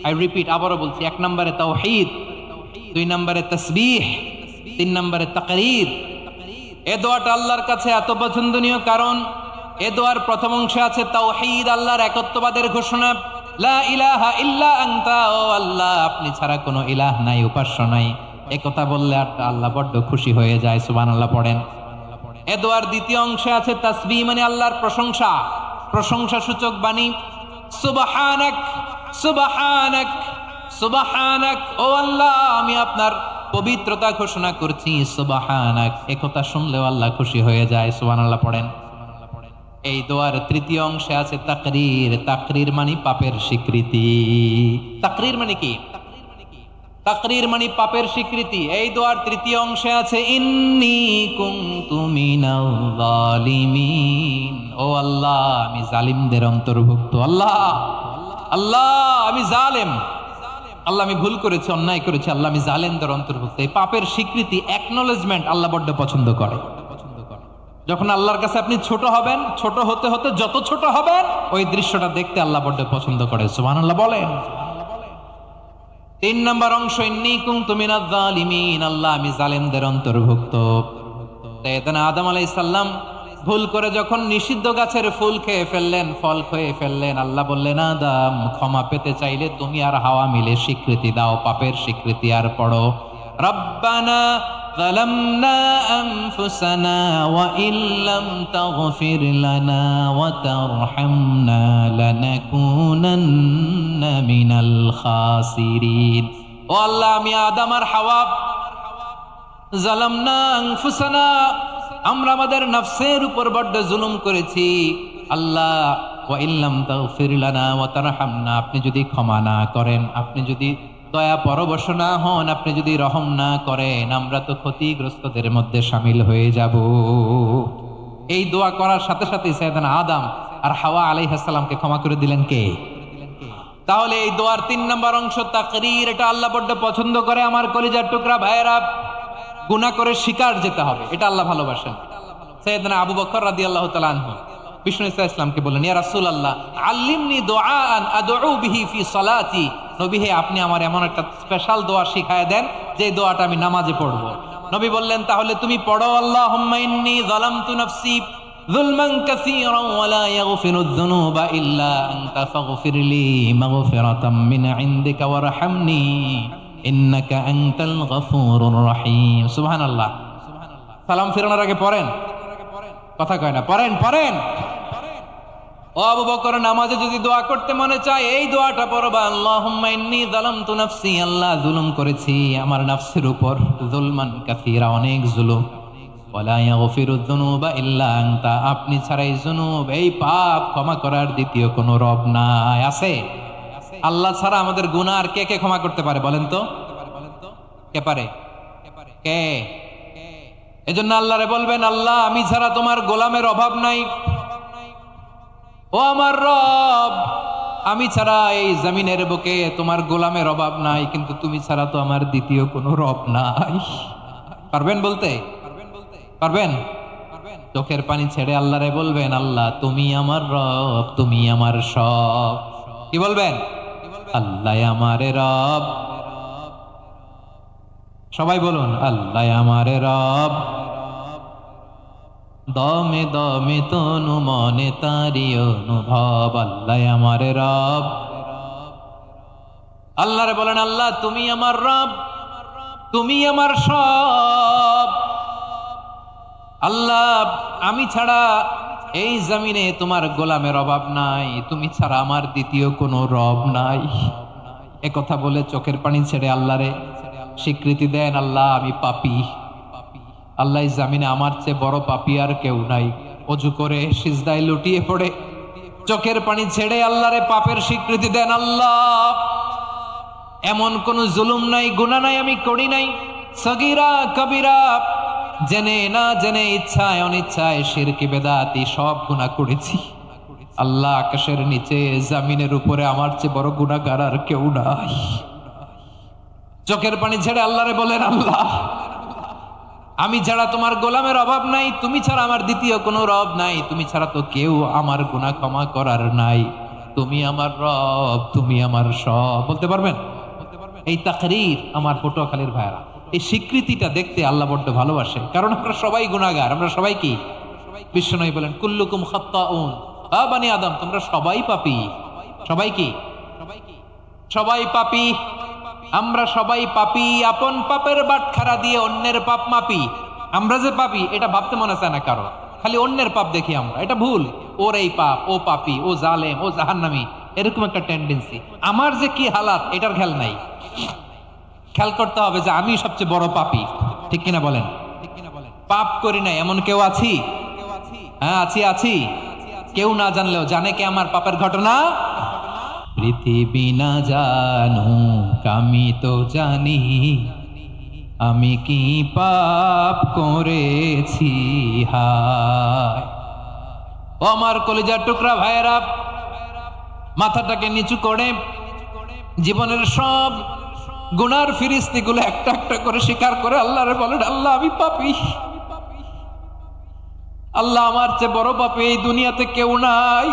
আই রিপিট, আবারও বলছি, 1 নম্বরে তাওহীদ, 2 নম্বরে তাসবিহ, 3 নম্বরে তাকরীর। এই দোয়াটা আল্লাহর কাছে এত পছন্দনীয় কারণ এ দোয়ার প্রথম অংশে আছে তাওহীদ, আল্লাহর একত্ববাদের ঘোষণা। লা ইলাহা ইল্লা আনতা, ও আল্লাহ আপনি ছাড়া কোনো ইলাহ নাই, উপাস্য নাই। এই কথা বললে আল্লাহ বড্ড খুশি হয়ে যায়। সুবহানাল্লাহ পড়েন। এ দোয়ার দ্বিতীয় অংশে আছে তাসবিহ, মানে আল্লাহর প্রশংসা, প্রশংসা সূচক বাণী। সুবহানাক সুবহানাক সুবহানাক, ও আল্লাহ আমি আপনার পবিত্রতা ঘোষণা করছি। সুবহানাক, এই কথা শুনলেও আল্লাহ খুশি হয়ে যায়। সুবহানাল্লাহ পড়েন। এই দোয়ার তৃতীয় অংশে আছে তাকরীর। তাকরীর মানে পাপের স্বীকৃতি। তাকরীর মানে কি? তাকরীর মানে পাপের স্বীকৃতি। এই দোয়ার তৃতীয় অংশে আছে ইন্নী কুনতু মিনাল জালিমিন, ও আল্লাহ আমি জালিমদের অন্তর্ভুক্ত। আল্লাহ আল্লাহ আমি জালেম, আল্লাহ আমি ভুল করেছি, অন্যায় করেছি, আল্লাহ আমি জালেমদের অন্তর্ভুক্ত। এই পাপের স্বীকৃতি, অ্যাকনলেজমেন্ট আল্লাহ বড্ড পছন্দ করে। যখন আল্লাহর কাছে আপনি ছোট হবেন, ছোট হতে হতে যত ছোট হবেন ওই দৃশ্যটা দেখতে আল্লাহ বড্ড পছন্দ করে। সুবহানাল্লাহ বলেন। 3 নম্বর অংশ ইন্নী কুনতু মিনাজ জালিমিন, আল্লাহ আমি জালেমদের অন্তর্ভুক্ত। সাইয়েদনা আদম আলাইহিস সালাম ভুল করে যখন নিষিদ্ধ গাছের ফুল খেয়ে ফেললেন, ফল খেয়ে ফেললেন, আল্লাহ বললেন আদম ক্ষমা পেতে চাইলে তুমি আর হাওয়া মিলে স্বীকৃতি দাও, পাপের স্বীকৃতি আর পড়ো রব্বানা ظلمنا أنفسنا وإن لم تغفر لنا وترحمنا لنكونن من الخاسرين ও আল্লাহ আমি আদম আর হাওয়া জালামনা আনফুসানা আমরা আমাদের নফসের উপর বড় জুলুম করেছি আল্লাহ ওয়া ইল্লাম তাগফির লানা ওয়া তারহামনা আপনি যদি ক্ষমা না করেন, আপনি যদি দয়া পরবশ না হন, আপনি যদি রহম না করেন, আমরা তো ক্ষতিগ্রস্তদের মধ্যে শামিল হয়ে যাব। এই দোয়া করার সাথে সাথে সাইয়েদনা আদম আর হাওয়া আলাইহিস সালামকে ক্ষমা করে দিলেন কে? তাহলে এই দোয়ার 3 নম্বর অংশ তাকরীর, এটা আল্লাহ বড় পছন্দ করে। আমার কলিজার টুকরা ভাইয়েরা, গুনাহ করে শিকার যেতে হবে, এটা আল্লাহ ভালোবাসেন। সাইয়েদনা আবু বকর রাদিয়াল্লাহু তাআলা আনহু বিষ্ণু ইসলামকে বললেন, ইয়া রাসূলুল্লাহ আল্লিমনি দুআআন আদউ বিহি ফি সালাতি, নবী হে আপনি আমার এমন একটা স্পেশাল দোয়া শিখায় দেন যে দোয়াটা আমি নামাজে পড়ব। নবী বললেন, তাহলে তুমি পড়ো আল্লাহুম্মা ইন্নী যালামতু নাফসি যুলমান কাসীরান ওয়া লা ইয়াগফিরুয যুনুবা ইল্লা আনতা ফাগফিরলি মাগফিরাতাম মিন ইনদিকা ওয়ারহামনি ইন্নাকা আনতাল গফুরুর রহিম। সুবহানাল্লাহ। সালাম ফিরানোর আগে পড়েন, কথা কয় না, পড়েন পড়েন। ও আবু বকর, নামাজে যদি দোয়া করতে মনে চায় এই দোয়াটা পড়বা, আল্লাহুম্মা ইন্নী যালামতু নাফসি, আল্লাহ জুলুম করেছি আমার নফসের উপর, যুলমান কাসীরা অনেক জুলুম, ওয়া লা ইয়াগফিরুয যুনুবা ইল্লা আনতা আপনি ছাড়া এই যুনুব এই পাপ ক্ষমা করার দ্বিতীয় কোনো রব নাই। আছে? আল্লাহ ছাড়া আমাদের গুনাহ আর কে কে ক্ষমা করতে পারে বলেন তো? কে পারে? কে? এজন্য আল্লাহরে বলবেন, আল্লাহ আমি ছাড়া তোমার গোলামের অভাব নাই, ও আমার রব আমি ছাড়া এই জমিনের বুকে তোমার গোলামের অভাব নাই, কিন্তু তুমি ছাড়া তো আমার দ্বিতীয় কোনো রব নাই। পারবেন বলতে? পারবেন? চোখের পানি ছেড়ে আল্লাহরে বলবেন, আল্লাহ তুমি আমার রব, তুমি আমার সব। কি বলবেন? আল্লাহ আমারে রব। সবাই বলুন, আল্লাহ আমারে রব, দমে দমে তনু মনে তারি অনুভব, আল্লাহ আমারে রব। আল্লাহরে বলেন, আল্লাহ তুমি আমার রব, তুমি আমার সব। আল্লাহ আমি ছাড়া এই জমিনে তোমার গোলামের অভাব নাই, তুমি ছাড়া আমার দ্বিতীয় কোনো রব নাই। একথা বলে চোখের পানি ছেড়ে আল্লাহরে স্বীকৃতি দেন, আল্লাহ আমি পাপী, আল্লাহ জামিনে আমার চেয়ে বড় পাপী আর কেউ নাই। অজু করে সিজদায় লুটিয়ে পড়ে চোখের পানি ছেড়ে আল্লাহরে পাপের স্বীকৃতি দেন, আল্লাহ এমন কোন জুলুম নাই, গুনাহ নাই আমি করি নাই, সগীরা কবিরা জেনে না জেনে, ইচ্ছায় অনিচ্ছায়, শিরকি বেদাতি সব গুনাহ করেছি। আল্লাহ আকাশের নিচে জামিনের উপরে আমার চেয়ে বড় গুনাহগার আর কেউ নাই। চোখের পানি ছেড়ে আল্লাহরে বলেন, আল্লাহ আমি ছাড়া তোমার গোলামের অভাব নাই, তুমি ছাড়া আমার দ্বিতীয় কোনো রব নাই, তুমি ছাড়া তো কেউ আমার গুনাহ ক্ষমা করার নাই, তুমি আমার রব, তুমি আমার সব। বলতে পারবেন? এই তাকরীর আমার পটুয়াখালীর ভাইরা, এই স্বীকৃতিটা দেখতে আল্লাহ বড্ড ভালোবাসে, কারণ আমরা সবাই গুনাহগার, আমরা সবাই কি? বিশ্বনবী বলেন, কুল্লুকুম খাত্তাউন, আ বানি আদম তোমরা সবাই পাপী। সবাই কি? সবাই পাপী, আমরা সবাই পাপী। আপন পাপের বাটখারা দিয়ে অন্যের পাপ মাপি। আমরা যে পাপী এটা ভাবতে মনে চায় না কারো, খালি অন্যের পাপ দেখি আমরা, এটা ভুল। ওর এই পাপ, ও পাপী, ও জালেম, ও জাহান্নামী, এরকম একটা টেন্ডেন্সি। আমার যে কি হালাত এটার খেয়াল নাই। খেয়াল করতে হবে যে আমি সবচেয়ে বড় পাপী, ঠিক কিনা বলেন? পাপ করি না এমন কেউ আছি? হ্যাঁ আছি, আছি। কেউ না জানলেও জানে কে আমার পাপের ঘটনা? পৃথিবী না জানুক আমি তো জানি আমি কি পাপ করেছি। হায় ও আমার কলিজার টুকরা ভাইয়েরা, মাথাটাকে নিচু করে জীবনের সব গুনার ফিরিস্তিগুলো একটা একটা করে স্বীকার করে আল্লাহরে বলেন, আল্লাহ আমি পাপী, আল্লাহ আমার চেয়ে বড় পাপী এই দুনিয়াতে কেউ নাই,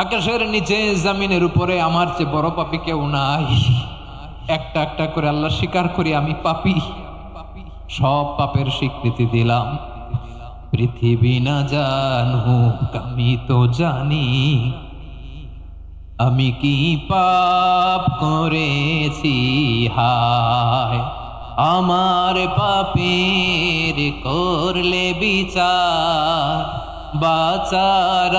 আকাশের নিচে জমিনের উপরে আমার চেয়ে বড় পাপী কেউ নাই। একটা একটা করে আল্লাহ স্বীকার করি আমি পাপী। সব পাপের স্বীকৃতি দিলাম। পৃথিবী না জানুক আমি তো জানি, আমি কি পাপ করেছি হায়। আমার পাপের করলে বিচার, বাঁচার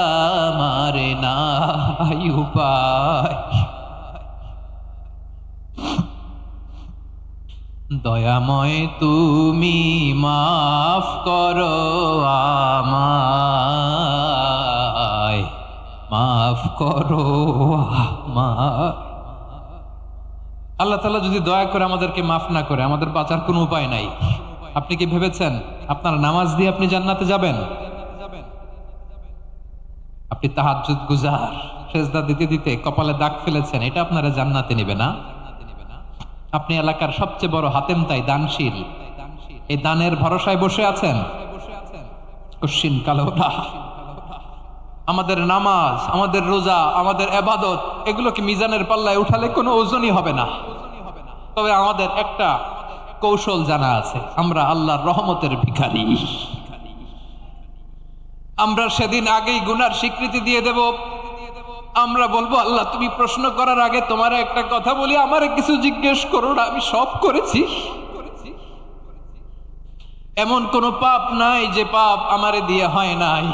আমার নাই উপায়। দয়াময় তুমি মাফ করো আমায়, মাফ করো আমায়। আল্লাহ তাআলা যদি দয়া করে আমাদেরকে মাফ না করে, আমাদের বাঁচার কোনো উপায় নাই। আপনি কি ভেবেছেন আপনার নামাজ দিয়ে আপনি জান্নাতে যাবেন? আপনি তাহাজ্জুদ গুজার, সেজদা দিতে দিতে কপালে দাগ ফেলেছেন, এটা আপনারা জান্নাতে নেবে না। আপনি এলাকার সবচেয়ে বড় হাতেম তাই দানশীল, এই দানের ভরসায় বসে আছেন, কশিন কালো না। আমাদের নামাজ, আমাদের রোজা, আমাদের ইবাদত, এগুলোকে মিজানের পাল্লায় উঠালে কোনো ওজনই হবে না। তবে আমাদের একটা কৌশল জানা আছে, আমরা আল্লাহর রহমতের ভিখারি। আমরা সেদিন আগেই গুনার স্বীকৃতি দিয়ে দেব। আমরা বলবো, আল্লাহ তুমি প্রশ্ন করার আগে তোমার একটা কথা বলি, আমারে কিছু জিজ্ঞেস করো না, আমি সব করেছি। এমন কোন পাপ নাই যে পাপ আমারে দিয়ে হয় নাই।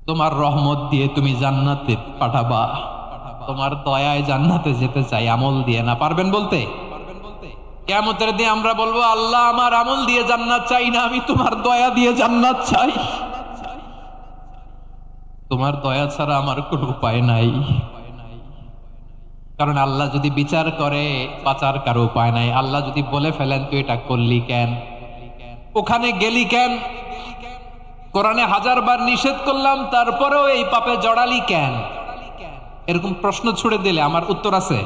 তোমার রহমত দিয়ে তুমি জান্নাতে পাঠাবা, তোমার দয়ায় জান্নাতে যেতে চাই, আমল দিয়ে না। পারবেন বলতে? কিয়ামতের দিন আমরা বলবো, আল্লাহ আমার আমল দিয়ে জান্নাত চাই না, আমি তোমার দয়া দিয়ে জান্নাত চাই। তোমার দয়া ছাড়া আমার কোনো উপায় নাই। কারণ আল্লাহ যদি বিচার করে, বাঁচার কারো উপায় নাই। আল্লাহ যদি বলে ফেলেন তুই এটা করলি কেন, ওখানে গেলি কেন, কোরআনে 1000 বার নিষেধ করলাম তারপরেও এই পাপে জড়ালি কেন, এরকম প্রশ্ন ছুড়ে দিলে আমার উত্তর আছে?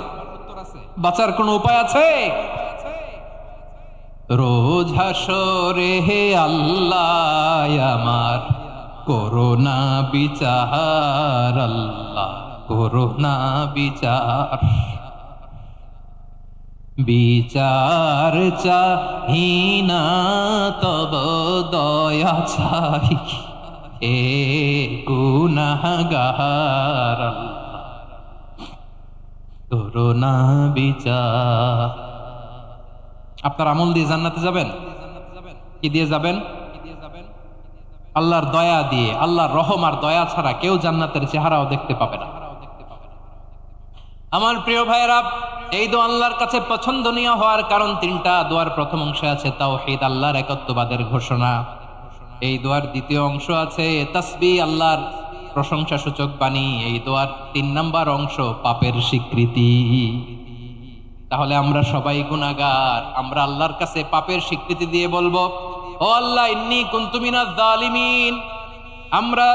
বাঁচার কোনো উপায় আছে? রোজ হাসরে হে আল্লাহ আমার করোনা বিচার, আল্লাহ করোনা বিচার। বিচার চাহি না তব দয়া চাই, এ গুনাহগার করোনা বিচার। আপনার আমল দিয়ে জান্নাতে যাবেন? কি দিয়ে যাবেন? আল্লাহর দয়া দিয়ে। আল্লাহর রহম আর দয়া ছাড়া কেউ জান্নাতের চেহারাও দেখতে পাবে না। আমার প্রিয় ভাইয়েরা, এই দোয়া আল্লাহর কাছে পছন্দনীয় হওয়ার কারণ তিনটা। দোয়ার প্রথম অংশে আছে তাওহীদ, আল্লাহর একত্ববাদের ঘোষণা। এই দোয়ার দ্বিতীয় অংশ আছে তাসবিহ, আল্লাহর প্রশংসা সূচক বাণী। এই দোয়ার 3 নাম্বার অংশ পাপের স্বীকৃতি। তাহলে আমরা সবাই গুনাহগার। আমরা আল্লাহর কাছে পাপের স্বীকৃতি দিয়ে বলবো, ও আল্লাহ ইন্নী কুনতু মিনাজ জালিমিন, আমরা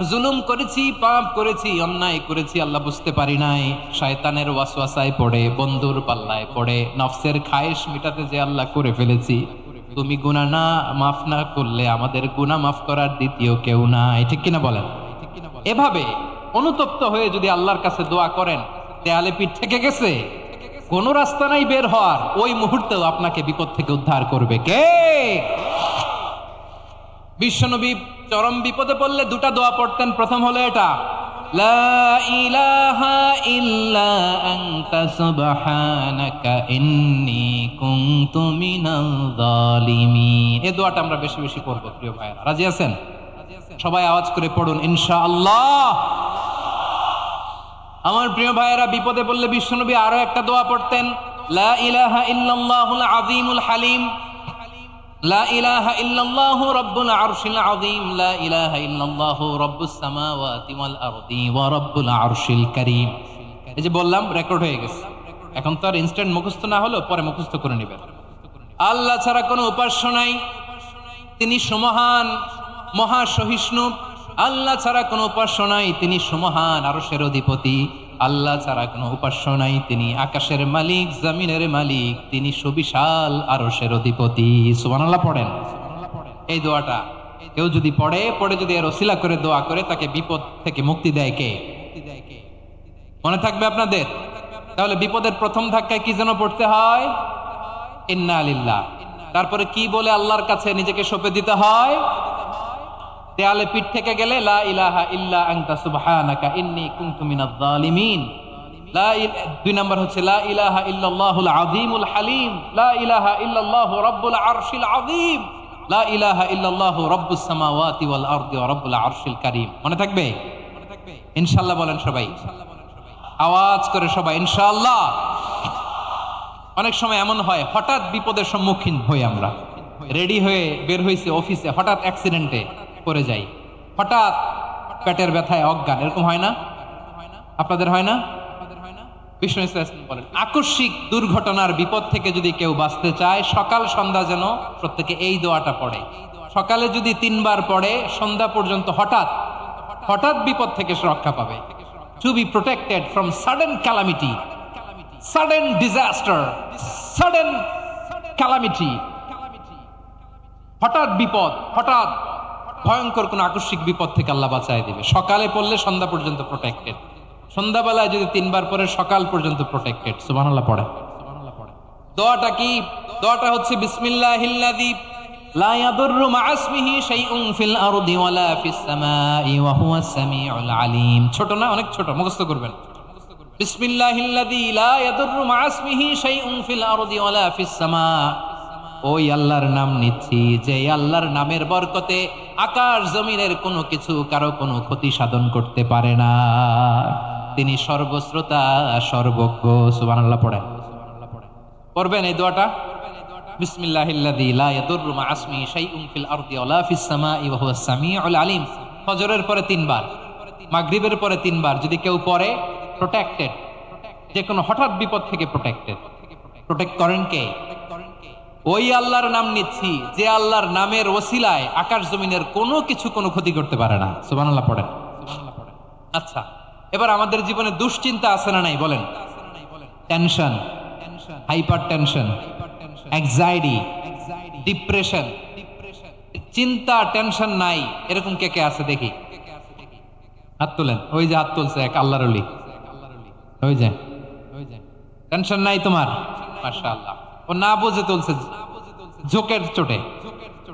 জুলুম করেছি, পাপ করেছি, অন্যায় করেছি, আল্লাহ বুঝতে পারি নাই। শয়তানের ওয়াসওয়াসায় পড়ে, বন্ধুর পাল্লায় পড়ে, নফসের খায়েশ মিটাতে যে আল্লাহ করে ফেলেছি। তুমি গুনাহ না মাফ না করলে আমাদের গুনাহ মাফ করার দ্বিতীয় কেউ নাই। ঠিক কিনা বলেন? এভাবে অনুতপ্ত হয়ে যদি আল্লাহর কাছে দোয়া করেন, দেয়ালে পিঠ থেকে গেছে, কোন রাস্তা নাই বের হওয়ার, ওই মুহূর্তেও আপনাকে বিপদ থেকে উদ্ধার করবে কে? বিশ্বনবী চরম বিপদে পড়লে 2টা দোয়া পড়তেন। প্রথম হলো এটা, লা ইলাহা ইল্লা আনতা সুবহানাকা ইন্নী কুনতু মিনাল জালিমিন। এই দোয়াটা আমরা বেশি বেশি পড়ব প্রিয় ভাইরা। রাজি আছেন? সবাই আওয়াজ করে পড়ুন ইনশাআল্লাহ। আমার প্রিয় ভাইয়েরা, বিপদে পড়লে বিশ্বনবী আরো একটা দোয়া পড়তেন, লা ইলাহা ইল্লাল্লাহুল আযীমুল হালিম, লা ইলাহা ইল্লাল্লাহু রাব্বুল আরশিল আযীম, লা ইলাহা ইল্লাল্লাহু রাব্বুস সামাওয়াতি ওয়াল আরদি ওয়া রাব্বুল আরশিল কারীম। এই যে বললাম, রেকর্ড হয়ে গেছে। এখন তো আর ইনস্ট্যান্ট মুখস্থ না হলো, পরে মুখস্থ করে নেবেন। আল্লাহ ছাড়া কোনো উপাস্য নাই, তিনি সমহান, মহা সহিষ্ণু। আল্লাহ ছাড়া কোনো উপাস্য নাই, তিনি সমহান, আরশের অধিপতি। আল্লাহ ছাড়া কোনো উপাস্য নাই, তিনি আকাশের মালিক, জমিনের মালিক, তিনি সুবিশাল আরশের অধিপতি। সুবহানাল্লাহ পড়েন। এই দোয়াটা কেউ যদি পড়ে যদি এর ওসিলা করে দোয়া করে, তাকে বিপদ থেকে মুক্তি দেয় কে? মনে থাকবে আপনাদের? তাহলে বিপদের প্রথম ধাক্কায় কি যেন পড়তে হয়? ইন্না লিল্লাহ। তারপরে কি বলে আল্লাহর কাছে নিজেকে সঁপে দিতে হয়? দেয়ালে পিঠ থেকে গেলে লা ইলাহা ইল্লা আনতা সুবহানাকা ইন্নী কুনতু মিনাজ জালিমিন। 2 নম্বর হচ্ছে লা ইলাহা ইল্লাল্লাহুল আযীমুল হালিম, লা ইলাহা ইল্লাল্লাহু রাব্বুল আরশিল আযীম, লা ইলাহা ইল্লাল্লাহু রাব্বুস সামাওয়াতি ওয়াল আরদি ওয়া রাব্বুল আরশিল কারীম। মনে থাকবে? ইনশাআল্লাহ বলেন সবাই, আওয়াজ করে সবাই ইনশাআল্লাহ। অনেক সময় এমন হয় হঠাৎ বিপদের সম্মুখীন হই আমরা, রেডি হয়ে বের হইছে অফিসে, হঠাৎ অ্যাক্সিডেন্টে পড়ে যাই, হঠাৎ পেটের ব্যথায় অজ্ঞান, এরকম হয় না? আপনাদের হয় না? বিষ্ণু ইসলাম বলেন আকস্মিক দুর্ঘটনার বিপদ থেকে যদি কেউ বাঁচতে চায় সকাল সন্ধ্যা যেন প্রত্যেকে এই দোয়াটা পড়ে। সকালে যদি 3 বার পড়ে সন্ধ্যা পর্যন্ত হঠাৎ হঠাৎ বিপদ থেকে সে রক্ষা পাবে। To be protected from sudden calamity, sudden disaster, sudden calamity, হঠাৎ বিপদ, হঠাৎ ভয়ঙ্কর কোন আকস্মিক বিপদ থেকে আল্লাহ বাঁচায় দিবে। সকালে পড়লে সন্ধ্যা পর্যন্ত প্রোটেক্টেড, সন্ধ্যাবেলায় যদি 3 বার পরে সকাল পর্যন্ত প্রোটেক্টেড। সুবহানাল্লাহ পড়ে। দোয়াটা কি? দোয়াটা হচ্ছে বিসমিল্লাহিল্লাযী লা ইয়াদুররু মা ইসমিহি শাইউন ফিল আরদি ওয়ালা ফিস সামাই ওয়া হুয়াস সামিউল আলিম। ছোট না? অনেক ছোট, মুখস্থ করবেন। বিসমিল্লাহিল্লাযী লা ইয়াদুররু মা ইসমিহি শাইউন ফিল আরদি ওয়ালা ফিস সামা। ওই আল্লাহর নাম নিচ্ছি যে আল্লাহর নামের বরকতে আকাশ জমিনের কোনো কিছু কারো কোনো ক্ষতি সাধন করতে পারে না। তিনি সর্বশ্রোতা সর্বজ্ঞ। সুবহানাল্লাহ পড়েন, পড়বেন এই দোয়াটা। বিসমিল্লাহিল্লাযী লা ইয়াদুররু মা ইসমিহি শাইউন ফিল আরদি ওয়ালা ফিস সামাই ওয়া হুয়াস সামিউল আলিম। ফজরের পরে 3 বার, মাগরিবের পরে 3 বার যদি কেউ পড়ে প্রোটেক্টেড, যে কোনো হঠাৎ বিপদ থেকে প্রোটেক্টেড। প্রোটেক্ট করেন কে? ওই আল্লাহর নাম নিচ্ছি যে আল্লাহর নামের ওসিলায় আকাশ জমিনের কোনো কিছু কোনো ক্ষতি করতে পারে না। সুবহানাল্লাহ পড়েন। আচ্ছা, এবার আমাদের জীবনে দুশ্চিন্তা আছে না নাই বলেন? Tension, hyper tension, anxiety, depression, চিন্তা, টেনশন নাই এরকম কে কে আছে দেখি? হাত তোলেন। ওই যে হাত তুলছে এক আল্লাহর ওলি, ওই যে টেনশন নাই তোমার, মাশাআল্লাহ। ও না বুঝে তুলছে, জোকের চোটে,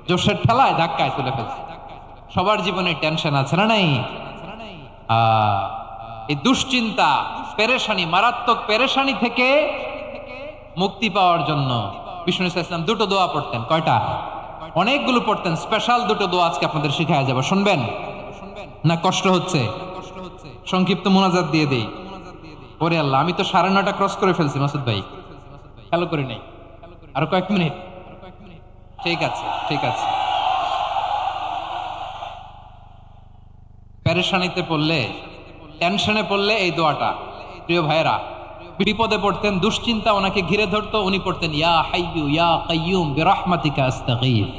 জোশের ঠেলায় ধাক্কায় তুলে ফেলছে। সবার জীবনে টেনশন আছে না নাই? এই দুশ্চিন্তা, পেরেশানি, মারাত্মক পেরেশানি থেকে মুক্তি পাওয়ার জন্য বিষ্ণু ইসলাম 2টো দোয়া পড়তেন। কয়টা? অনেকগুলো পড়তেন। স্পেশাল 2টো দোয়া আজকে আপনাদের শিখায়া যাব, শুনবেন না? কষ্ট হচ্ছে? সংক্ষিপ্ত মুনাজাত দিয়ে দেই। ওরে আল্লাহ, আমি তো 9:30 ক্রস করে ফেলছি মাসুদ ভাই, খেয়াল করি নাই। আরো কয়েক মিনিট? ঠিক আছে, ঠিক আছে। পেরেশানিতে পড়লে, টেনশনে পড়লে এই দোয়াটা, প্রিয় ভাইরা, বিপদে পড়তেন, দুশ্চিন্তা ওনাকে ঘিরে ধরতো, উনি পড়তেন ইয়া হাইয়ু ইয়া কাইয়ুম বিরহমাতিকা আস্তাগীথ,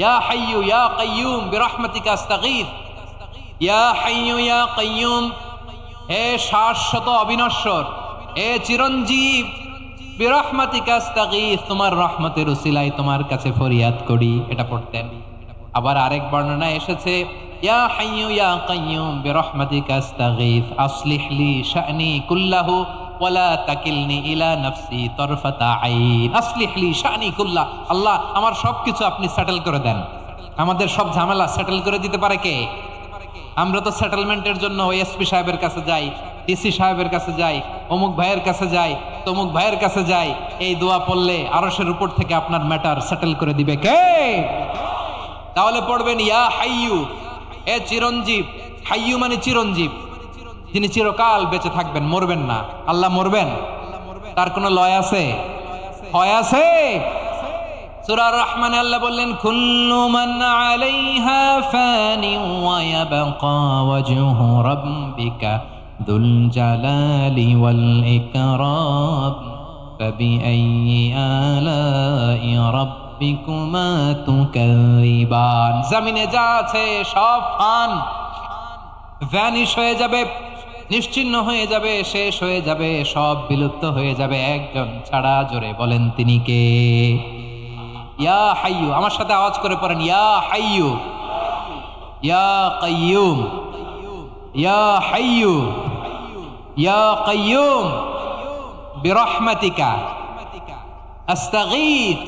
ইয়া হাইয়ু ইয়া কাইয়ুম বিরহমাতিকা আস্তাগীথ, ইয়া হাইয়ু ইয়া কাইয়ুম, হে শাশ্বত অবিনশ্বর, হে চিরঞ্জীব, বিরহমাতিকা আস্তাগীথ, তোমার রহমতের উসিলায় তোমার কাছে ফরিয়াদ করি। এটা পড়তেন। আবার আরেক বর্ণনায় এসেছে ইয়া হাইয়ু ইয়া কাইয়ুম বিরহমাতিকা আস্তাগীথ আসলিহ লি শা'নি কুল্লাহু ওয়ালা তাকিলনি ইলা নাফসি তারফাতা আইন। আসলিহ লি শা'নি কুল্লাহ, আল্লাহ আমার সবকিছু আপনি সেটেল করে দেন। আমাদের সব ঝামেলা সেটেল করে দিতে পারে কে? আমরা তো সেটেলমেন্টের জন্য ওই এসপি সাহেবের কাছে যাই, ডিসি সাহেবের কাছে যাই, অমুক ভাইয়ের কাছে যাই, তমুক ভাইয়ের কাছে যাই। এই দোয়া পড়লে আরশের উপর থেকে আপনার ম্যাটার সেটেল করে দিবে কে? তাহলে পড়বেন ইয়া হাইয়ু, এ চিরঞ্জীব। হাইয়ু মানে চিরঞ্জীব, যিনি চিরকাল বেঁচে থাকবেন, মরবেন না। আল্লাহ মরবেন? তার কোনো লয় আছে? হয় আছে? সূরা রহমানে আল্লাহ বললেন কুল্লু মান আলাইহা ফানি ওয়া ইয়াবকা ওয়াজহু রাব্বিকা যুল জালালি ওয়াল ইকরাম ফাবিআইয়ি আলাই রাব্বিকুমা তুকাযিবান। জমিনে যা আছে সব ফান, ভ্যানিশ হয়ে যাবে, নিশ্চিহ্ন হয়ে যাবে, শেষ হয়ে যাবে, সব বিলুপ্ত হয়ে যাবে, একজন ছাড়া। জোরে বলেন তিনি কে? ইয়া হাইয়ু। আমার সাথে আওয়াজ করে পড়েন ইয়া হাইয়ু ইয়া কাইয়ুম ইয়া হাইয়ু ইয়া কাইয়ুম বিরহমাতিকা আস্তাগীথ